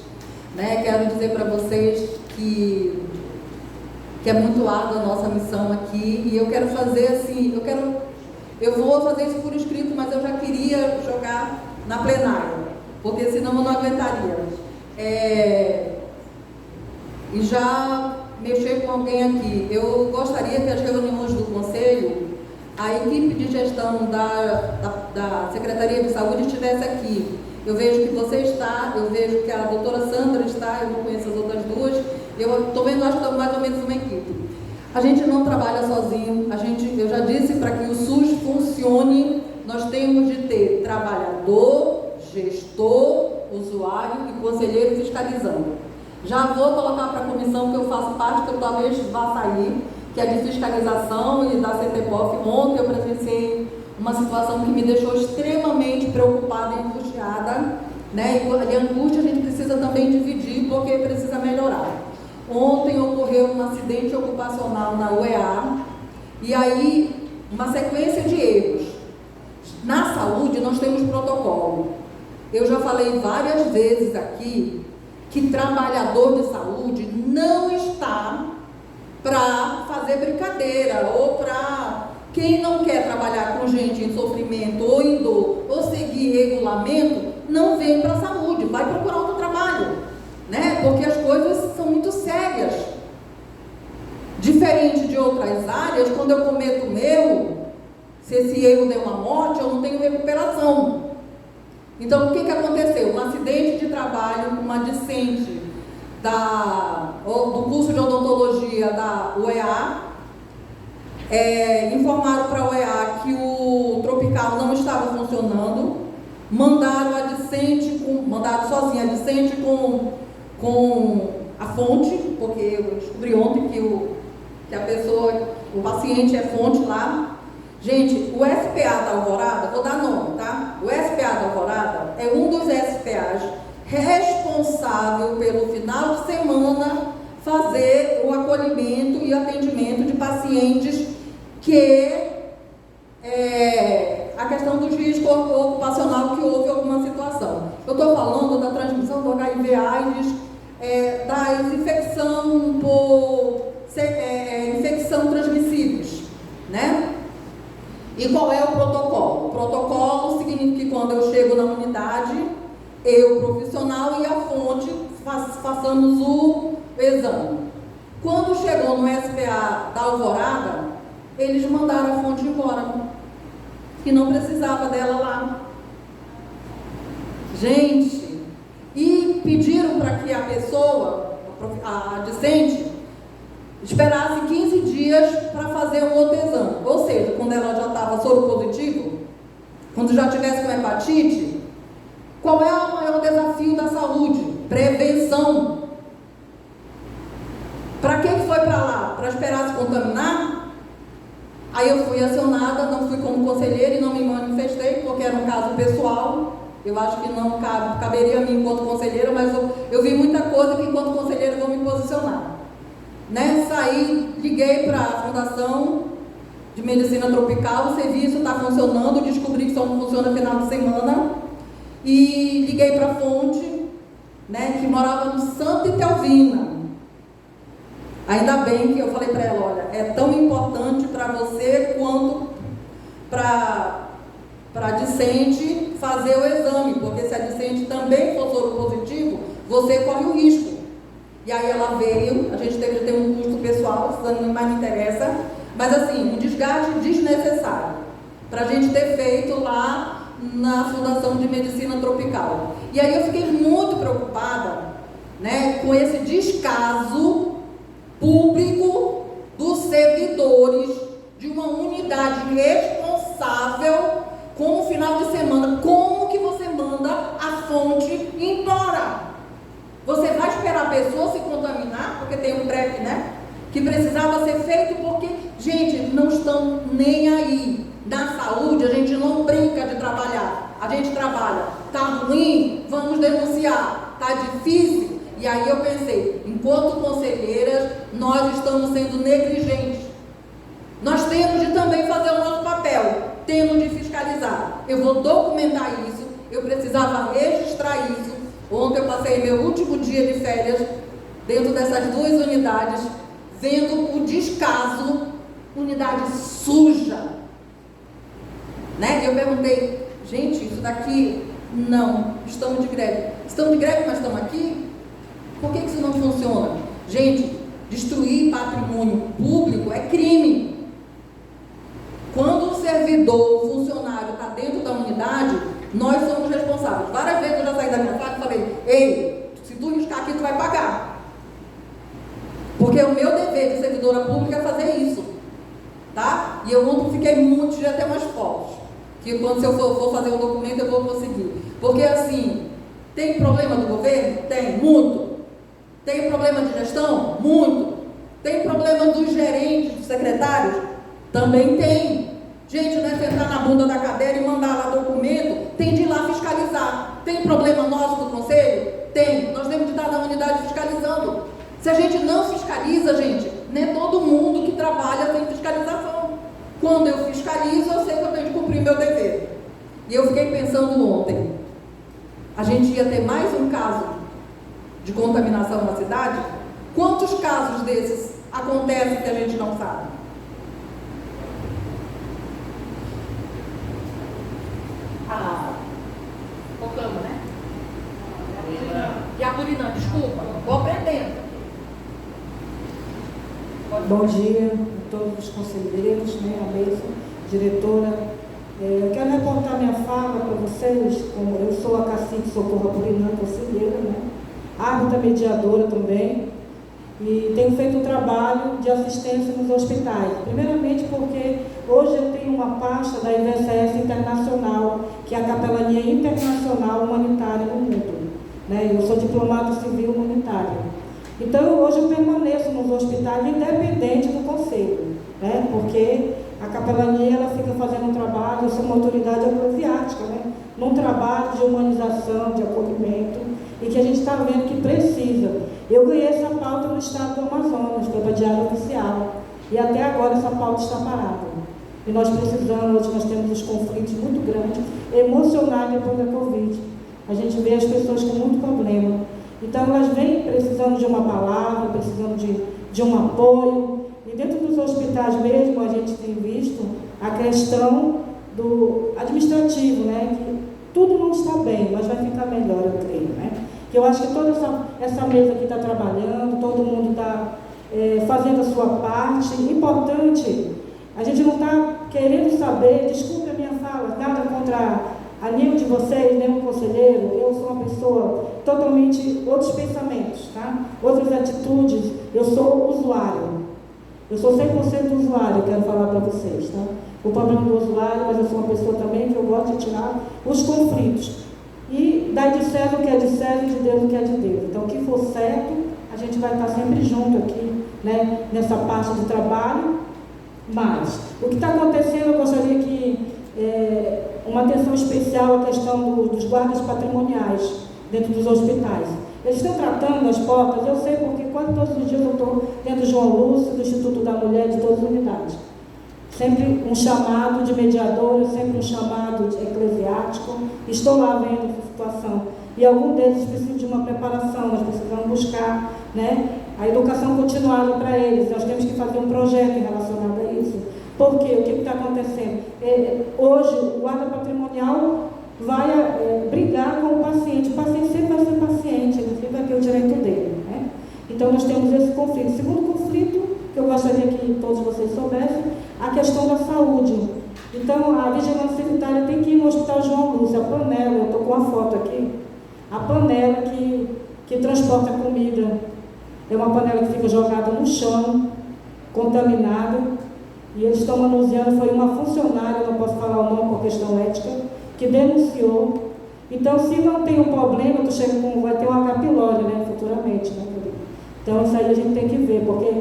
Né? Quero dizer para vocês que é muito árdua a nossa missão aqui, e eu quero fazer assim, eu vou fazer isso por escrito, mas eu já queria jogar na plenária, porque senão eu não aguentaria. E já mexer com alguém aqui. Eu gostaria que as reuniões do Conselho, a equipe de gestão da Secretaria de Saúde estivesse aqui. Eu vejo que você está, eu vejo que a doutora Sandra está, eu não conheço as outras duas, eu estou vendo, acho que estamos mais ou menos uma equipe. A gente não trabalha sozinho, eu já disse, para que o SUS funcione, nós temos de ter trabalhador, gestor, usuário e conselheiro fiscalizando. Já vou colocar para a comissão que eu faço parte, que eu talvez vá sair, que é de fiscalização e da CTPOF. Ontem eu presenciei uma situação que me deixou extremamente preocupada e angustiada, né? E a angústia a gente precisa também dividir, porque precisa melhorar. Ontem ocorreu um acidente ocupacional na UEA, e aí uma sequência de erros. Na saúde nós temos protocolo. Eu já falei várias vezes aqui que trabalhador de saúde não está para fazer brincadeira, ou para quem não quer trabalhar com gente em sofrimento ou em dor, ou seguir regulamento, não vem para a saúde, vai procurar outro trabalho, né? Porque as coisas são muito sérias. Diferente de outras áreas, quando eu cometo um erro, se esse erro der uma morte, eu não tenho recuperação. Então, o que aconteceu? Um acidente de trabalho, uma discente do curso de odontologia da UEA, informaram para a UEA que o Tropical não estava funcionando, mandaram a discente, mandaram sozinha a discente com a fonte, porque eu descobri ontem que a pessoa, o paciente é fonte lá. Gente, o SPA da Alvorada, vou dar nome, tá? O SPA da Alvorada é um dos SPAs responsável pelo final de semana fazer o acolhimento e atendimento de pacientes que a questão do risco ocupacional que houve alguma situação. Eu estou falando da transmissão do HIV/AIDS, das infecção transmissíveis, né? E qual é o protocolo? O protocolo significa que quando eu chego na unidade, eu, profissional, e a fonte façamos o exame. Quando chegou no SPA da Alvorada, eles mandaram a fonte embora, que não precisava dela lá. Gente, e pediram para que a pessoa, a discente, esperasse 15 dias para fazer um outro exame. Ou seja, quando ela já estava soro positivo, quando já tivesse com hepatite, qual é o maior desafio da saúde? Prevenção. Para que foi para lá? Para esperar se contaminar? Aí eu fui acionada, não fui como conselheira e não me manifestei, porque era um caso pessoal. Eu acho que não caberia a mim enquanto conselheira, mas eu vi muita coisa que enquanto conselheira eu vou me posicionar. Né? Saí, liguei para a Fundação de Medicina Tropical, o serviço está funcionando, descobri que só não funciona final de semana, e liguei para a fonte, né, que morava no Santa Itelvina. Ainda bem que eu falei para ela, olha, é tão importante para você quanto para a discente fazer o exame, porque se a discente também for soro positivo, você corre o risco. E aí ela veio, a gente teve que ter um custo pessoal, isso não mais me interessa, mas assim, um desgaste desnecessário, para a gente ter feito lá na Fundação de Medicina Tropical. E aí eu fiquei muito preocupada, né, com esse descaso público dos servidores de uma unidade responsável com o final de semana. Como que você manda a fonte embora? Você vai esperar a pessoa se contaminar, porque tem um PrEP, né? Que precisava ser feito porque, gente, não estão nem aí. Na saúde, a gente não brinca de trabalhar. A gente trabalha. Tá ruim? Vamos denunciar. Tá difícil? E aí eu pensei, enquanto conselheiras, nós estamos sendo negligentes. Nós temos de também fazer o nosso papel. Temos de fiscalizar. Eu vou documentar isso. Eu precisava registrar isso. Ontem eu passei meu último dia de férias dentro dessas duas unidades, vendo o descaso, unidade suja, né? E eu perguntei, gente, isso daqui, não, estamos de greve. Estamos de greve, mas estamos aqui? Por que isso não funciona? Gente, destruir patrimônio público é crime. Quando o servidor, o funcionário está dentro da unidade, nós somos responsáveis. Várias vezes eu já saí da minha casa e falei, ei, se tu riscar aqui, tu vai pagar. Porque o meu dever de servidora pública é fazer isso, tá? E eu ontem fiquei muito, tirei até mais fotos, que quando se eu for fazer um documento eu vou conseguir. Porque assim, tem problema do governo? Tem, muito. Tem problema de gestão? Muito. Tem problema dos gerentes, dos secretários? Também tem. Gente, não é sentar na bunda da cadeira e mandar lá documento, tem de ir lá fiscalizar. Tem problema nosso do conselho? Tem. Nós temos de estar na unidade fiscalizando. Se a gente não fiscaliza, gente, não é todo mundo que trabalha sem fiscalização. Quando eu fiscalizo, eu sei que eu tenho de cumprir meu dever. E eu fiquei pensando ontem, a gente ia ter mais um caso de contaminação na cidade? Quantos casos desses acontecem que a gente não sabe? Proclama, né? E a Purinã, desculpa, vou aprendendo. Bom dia a todos os conselheiros, né, a mesa, diretora. Eu quero reportar minha fala para vocês, como eu sou a cacique Socorro Purinã, conselheira, né? Árbitra mediadora também, e tenho feito um trabalho de assistência nos hospitais. Primeiramente porque hoje eu tenho uma pasta da IVSS Internacional, que é a Capelania Internacional Humanitária no mundo, né? Eu sou diplomata civil humanitária. Então hoje eu permaneço nos hospitais independente do conselho, né? Porque a capelania ela fica fazendo um trabalho, eu sou uma autoridade eclesiástica, né? Num trabalho de humanização, de acolhimento, e que a gente está vendo que precisa. Eu ganhei essa pauta no estado do Amazonas, pela Diário Oficial, e até agora essa pauta está parada. E nós precisamos, hoje nós temos uns conflitos muito grandes, emocionais depois da Covid. A gente vê as pessoas com muito problema. Então elas vêm precisando de uma palavra, precisando de um apoio. E dentro dos hospitais mesmo a gente tem visto a questão do administrativo, né? Que tudo não está bem, mas vai ficar melhor, eu creio, né? Que eu acho que toda essa mesa aqui está trabalhando, todo mundo está fazendo a sua parte. Importante, a gente não está querendo saber, desculpe a minha fala, nada contra a nenhum de vocês, nenhum conselheiro, eu sou uma pessoa totalmente, outros pensamentos, tá? Outras atitudes, eu sou usuário. Eu sou 100% usuário, quero falar para vocês, tá? O problema do usuário, mas eu sou uma pessoa também que eu gosto de tirar os conflitos. E dai de César o que é de César e de Deus o que é de Deus. Então, o que for certo, a gente vai estar sempre junto aqui, né? Nessa parte de trabalho. Mas, o que está acontecendo, eu gostaria que uma atenção especial à questão dos guardas patrimoniais dentro dos hospitais. Eles estão tratando as portas, eu sei porque quase todos os dias eu estou dentro do João Lúcio, do Instituto da Mulher, de todas as unidades. Sempre um chamado de mediadora, sempre um chamado de eclesiástico. Estou lá vendo essa situação. E alguns deles precisam de uma preparação, nós precisamos buscar, né, a educação continuada para eles. Nós temos que fazer um projeto relacionado a isso. Por quê? O que está acontecendo? Hoje, o guarda patrimonial vai brigar com o paciente sempre vai ser paciente, ele sempre vai ter o direito dele, né? Então, nós temos esse conflito. O segundo conflito, que eu gostaria que todos vocês soubessem, a questão da saúde. Então, a vigilância sanitária tem que ir no Hospital João Lúcio, a panela, eu estou com uma foto aqui, a panela que transporta comida, é uma panela que fica jogada no chão, contaminada, e eles estão manuseando, foi uma funcionária, não posso falar o nome por questão ética, que denunciou. Então, se não tem um problema, vai ter uma H. pylori, né, futuramente, né? Então, isso aí a gente tem que ver, porque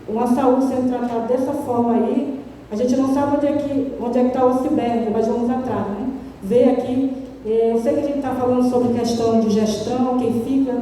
uma saúde sendo tratada dessa forma aí, a gente não sabe onde é que está o iceberg, mas vamos atrás, né? Ver aqui, eu sei que a gente está falando sobre questão de gestão, quem fica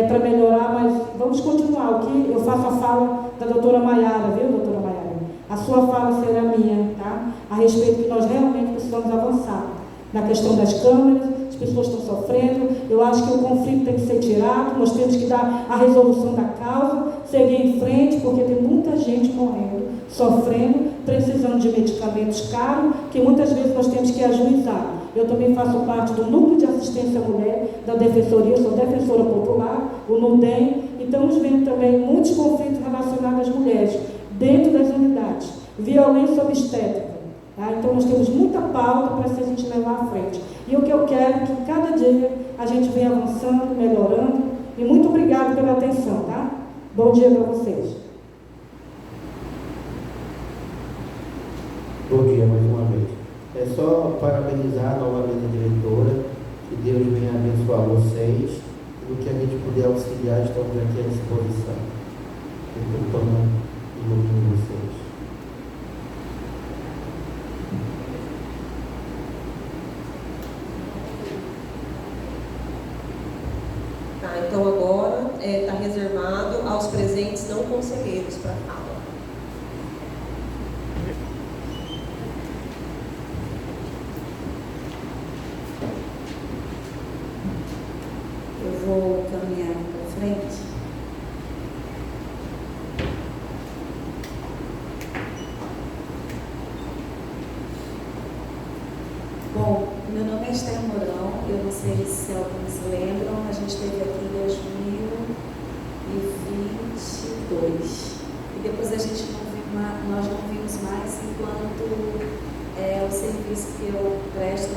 para melhorar, mas vamos continuar. O que eu faço a fala da doutora Maiara, viu, doutora Maiara? A sua fala será minha, tá? A respeito que nós realmente precisamos avançar na questão das câmeras, as pessoas estão sofrendo, eu acho que o conflito tem que ser tirado, nós temos que dar a resolução da causa, seguir em frente, porque tem muita gente morrendo, sofrendo, precisando de medicamentos caros, que muitas vezes nós temos que ajuizar. Eu também faço parte do Núcleo de Assistência à Mulher, da Defensoria, sou defensora popular, o NUDEM, e estamos vendo também muitos conflitos relacionados às mulheres, dentro das unidades, violência obstétrica. Tá? Então, nós temos muita pauta para a gente levar à frente. E o que eu quero é que cada dia a gente venha avançando, melhorando. E muito obrigada pela atenção, tá? Bom dia para vocês. Bom dia mais uma vez. É só parabenizar a nova mesa diretora, que Deus venha abençoar vocês, e o que a gente puder auxiliar, estamos aqui à disposição. Eu tomo ilumino vocês. Tá, então agora está reservado aos presentes não conselheiros para fala. Eu vou caminhar para frente. Bom, meu nome é Esther Mourão, eu não sei se alguns se lembram, a gente esteve aqui em 2022 e depois a gente nós não vimos mais enquanto o serviço que eu presto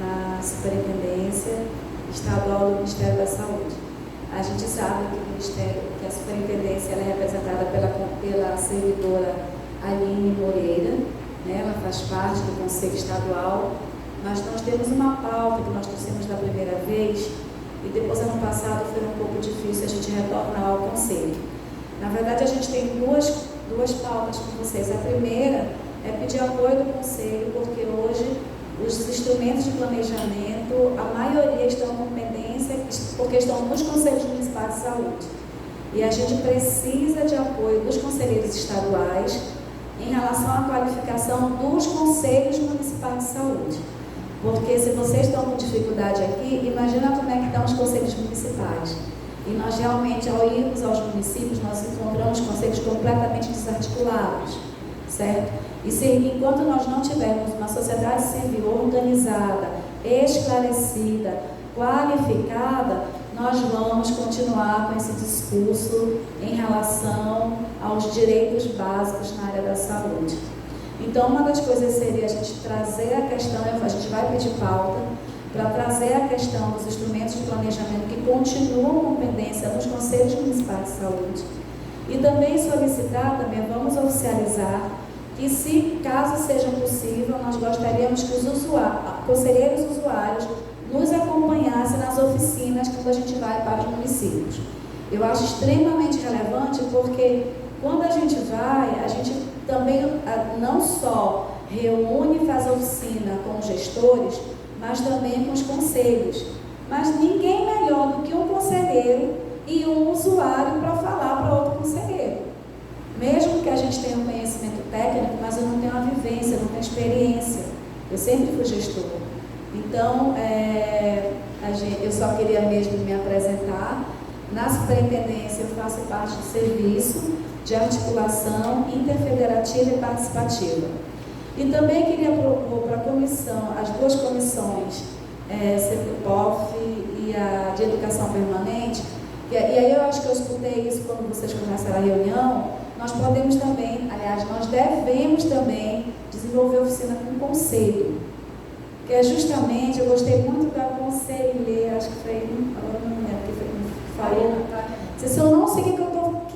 na Superintendência Estadual do Ministério da Saúde. A gente sabe que a Superintendência ela é representada pela servidora Aline Moreira, né? Ela faz parte do Conselho Estadual, mas nós temos uma pauta que nós trouxemos da primeira vez e depois, ano passado, foi um pouco difícil a gente retornar ao Conselho. Na verdade, a gente tem duas pautas com vocês. A primeira é pedir apoio do Conselho, porque hoje os instrumentos de planejamento, a maioria estão com pendência, porque estão nos Conselhos Municipais de Saúde. E a gente precisa de apoio dos conselheiros estaduais em relação à qualificação dos Conselhos Municipais de Saúde. Porque se vocês estão com dificuldade aqui, imagina como é que estão os conselhos municipais. E nós realmente, ao irmos aos municípios, nós encontramos conselhos completamente desarticulados, certo? E enquanto nós não tivermos uma sociedade civil organizada, esclarecida, qualificada, nós vamos continuar com esse discurso em relação aos direitos básicos na área da saúde. Então, uma das coisas seria a gente trazer a questão, a gente vai pedir pauta, para trazer a questão dos instrumentos de planejamento que continuam com pendência nos Conselhos Municipais de Saúde. E também solicitar, vamos oficializar, que se caso seja possível, nós gostaríamos que os conselheiros usuários nos acompanhassem nas oficinas quando a gente vai para os municípios. Eu acho extremamente relevante porque quando a gente vai, a gente também não só reúne e faz oficina com os gestores, mas também com os conselhos. Mas ninguém melhor do que um conselheiro e um usuário para falar para outro conselheiro. Mesmo que a gente tenha um conhecimento técnico, mas eu não tenho a vivência, não tenho experiência. Eu sempre fui gestor. Então, eu só queria mesmo me apresentar. Na Superintendência, eu faço parte do serviço de articulação interfederativa e participativa. E também queria propor para a comissão, as duas comissões, CEPOF e a de Educação Permanente, e aí eu acho que eu escutei isso quando vocês começaram a reunião, nós podemos também, aliás, nós devemos também desenvolver oficina com o conselho, que é justamente, eu gostei muito da conselheira, acho que foi, agora não me lembro, que falou, se eu não sei que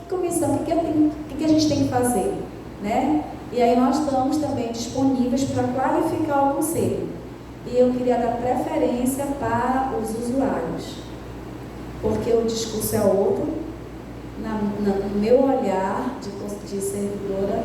comissão, o que a gente tem que fazer, né? E aí nós estamos também disponíveis para qualificar o conselho. E eu queria dar preferência para os usuários, porque o discurso é outro. No meu olhar de servidora,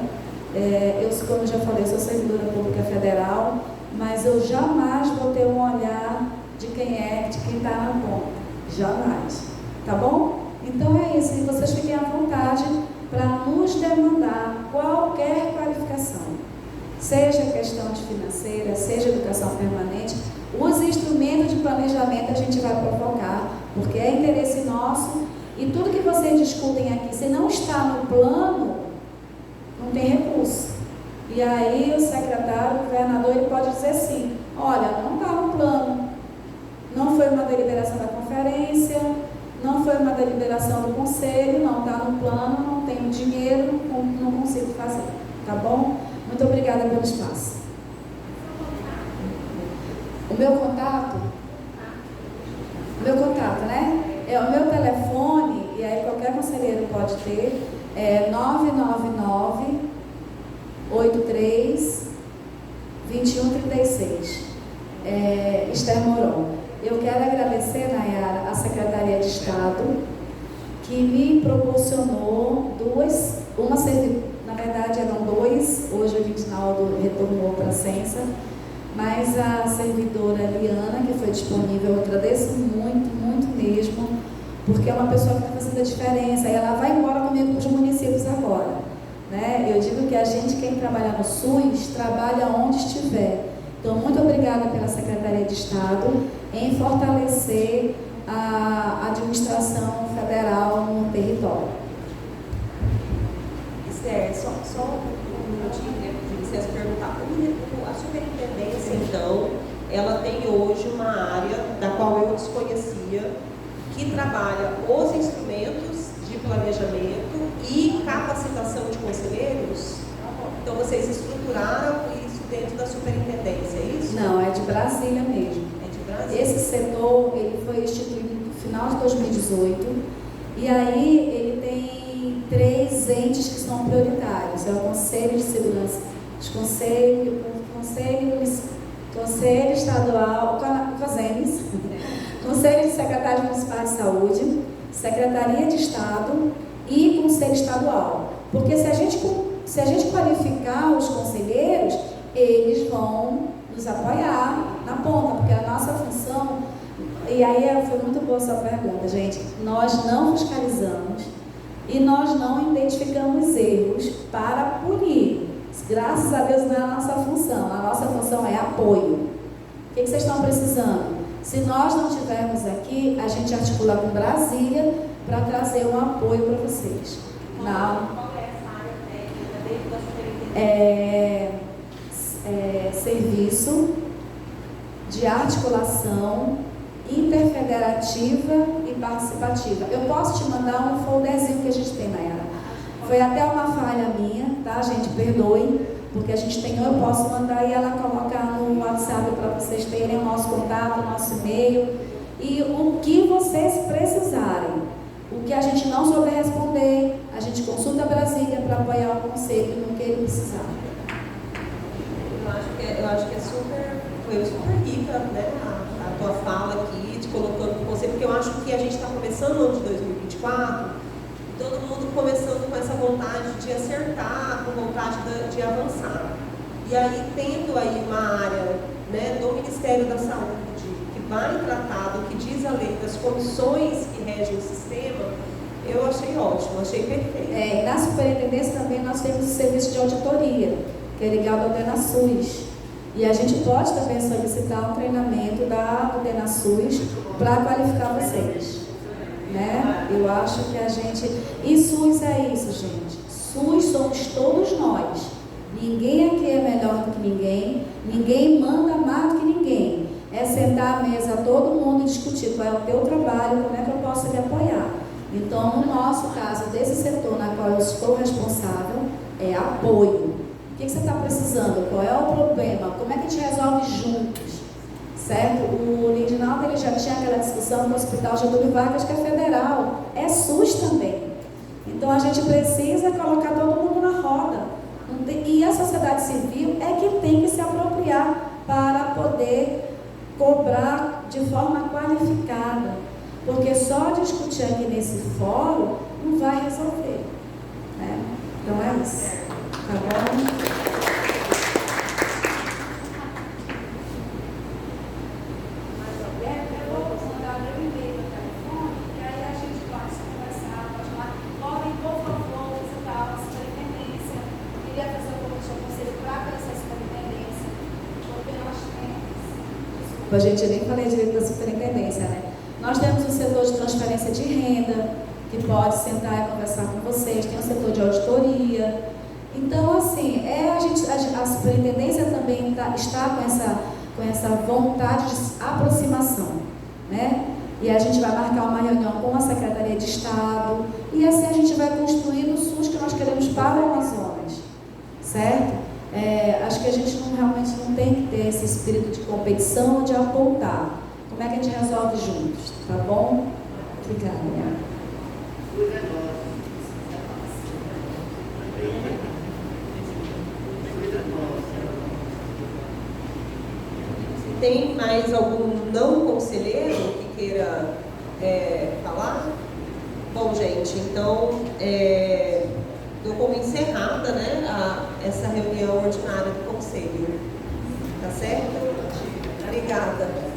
como eu já falei, eu sou servidora pública federal, mas eu jamais vou ter um olhar de quem está na ponta. Jamais. Tá bom? Então é isso. E vocês fiquem à vontade para nos demandar qualquer qualificação, seja questão de financeira, seja educação permanente, os instrumentos de planejamento a gente vai provocar, porque é interesse nosso, e tudo que vocês discutem aqui, se não está no plano, não tem recurso. E aí o secretário, o governador, ele pode dizer sim, olha, não está no plano, não foi uma deliberação da conferência, não foi uma deliberação do conselho, não está no plano, não tenho dinheiro, não consigo fazer. Tá bom? Muito obrigada pelo espaço. O meu contato, né? É o meu telefone, e aí qualquer conselheiro pode ter, é 999-83-2136. Esther Moron. Eu quero agradecer, Nayara, a Secretaria de Estado, que me proporcionou na verdade eram dois, hoje o Vitinaldo retornou para a Sensa, mas a servidora Liana, que foi disponível, eu agradeço muito, muito mesmo, porque é uma pessoa que está fazendo a diferença, e ela vai embora comigo para os municípios agora, né? Eu digo que a gente, quem trabalha no SUS, trabalha onde estiver. Então, muito obrigada pela Secretaria de Estado em fortalecer a administração federal no território. Esther, só um minutinho, né, de licença, perguntar. A superintendência, então, ela tem hoje uma área da qual eu desconhecia, que trabalha os instrumentos de planejamento e capacitação de conselheiros? Então, vocês estruturaram isso dentro da superintendência, é isso? Não, é de Brasília mesmo. É de Brasília. Esse setor, ele foi instituído no final de 2018, e aí ele tem 3 entes que são prioritários. É o Conselho de Segurança, Conselho Estadual, COSEMES, Conselho de Secretários Municipais de Saúde, Secretaria de Estado e Conselho Estadual. Porque se a gente qualificar os conselheiros, eles vão nos apoiar na ponta, porque a nossa função, e aí foi muito boa a sua pergunta, gente, nós não fiscalizamos e nós não identificamos erros para punir. Graças a Deus não é a nossa função é apoio. O que vocês estão precisando? Se nós não tivermos aqui, a gente articula com Brasília para trazer um apoio para vocês. Qual é essa área técnica dentro da superintendência? Serviço de articulação interfederativa e participativa. Eu posso te mandar um folderzinho que a gente tem, Nayara. Foi até uma falha minha, tá, gente? Perdoem, porque a gente tem, eu posso mandar e ela colocar no WhatsApp para vocês terem o nosso contato, o nosso e-mail e o que vocês precisarem. O que a gente não souber responder, a gente consulta a Brasília para apoiar o conselho no que ele precisar. Eu acho que foi super rica, né, a tua fala aqui, te colocando no conselho, porque eu acho que a gente está começando o ano de 2024, todo mundo começando com essa vontade de acertar, com vontade de avançar. E aí, tendo aí uma área, né, do Ministério da Saúde, que vai tratar do que diz a lei das comissões que regem o sistema, eu achei ótimo, achei perfeito. Na superintendência também nós temos o serviço de auditoria, que é ligado ao DENASUS. E a gente pode também solicitar um treinamento do DENASUS para qualificar vocês. Né? Eu acho que a gente... E SUS é isso, gente. SUS somos todos nós. Ninguém aqui é melhor do que ninguém manda mais do que ninguém. É sentar à mesa todo mundo e discutir qual é o teu trabalho, como é que eu posso lhe apoiar. Então, no nosso caso, desse setor na qual eu estou responsável, é apoio. O que você está precisando? Qual é o problema? Como é que a gente resolve juntos? Certo? O Lindinaldo, ele já tinha aquela discussão no Hospital Getúlio Vargas, que é federal, é SUS também. Então a gente precisa colocar todo mundo na roda. E a sociedade civil é que tem que se apropriar para poder cobrar de forma qualificada. Porque só discutir aqui nesse fórum não vai resolver. Né? Então é isso. Tá bom? A gente nem falei direito da superintendência, né? Nós temos o setor de transferência de renda, que pode sentar e conversar com vocês, tem o setor de auditoria. Então, assim, a superintendência também está com essa vontade de aproximação, né? E a gente vai marcar uma reunião com a Secretaria de Estado, e assim a gente vai construindo o SUS que nós queremos para o Amazonas, certo? Acho que a gente realmente não tem que ter esse espírito de competição ou de apontar. Como é que a gente resolve juntos, tá bom? Obrigada. Tem mais algum não conselheiro que queira falar? Bom, gente, então dou como encerrada, né, essa reunião ordinária do Conselho. Tá certo? Obrigada.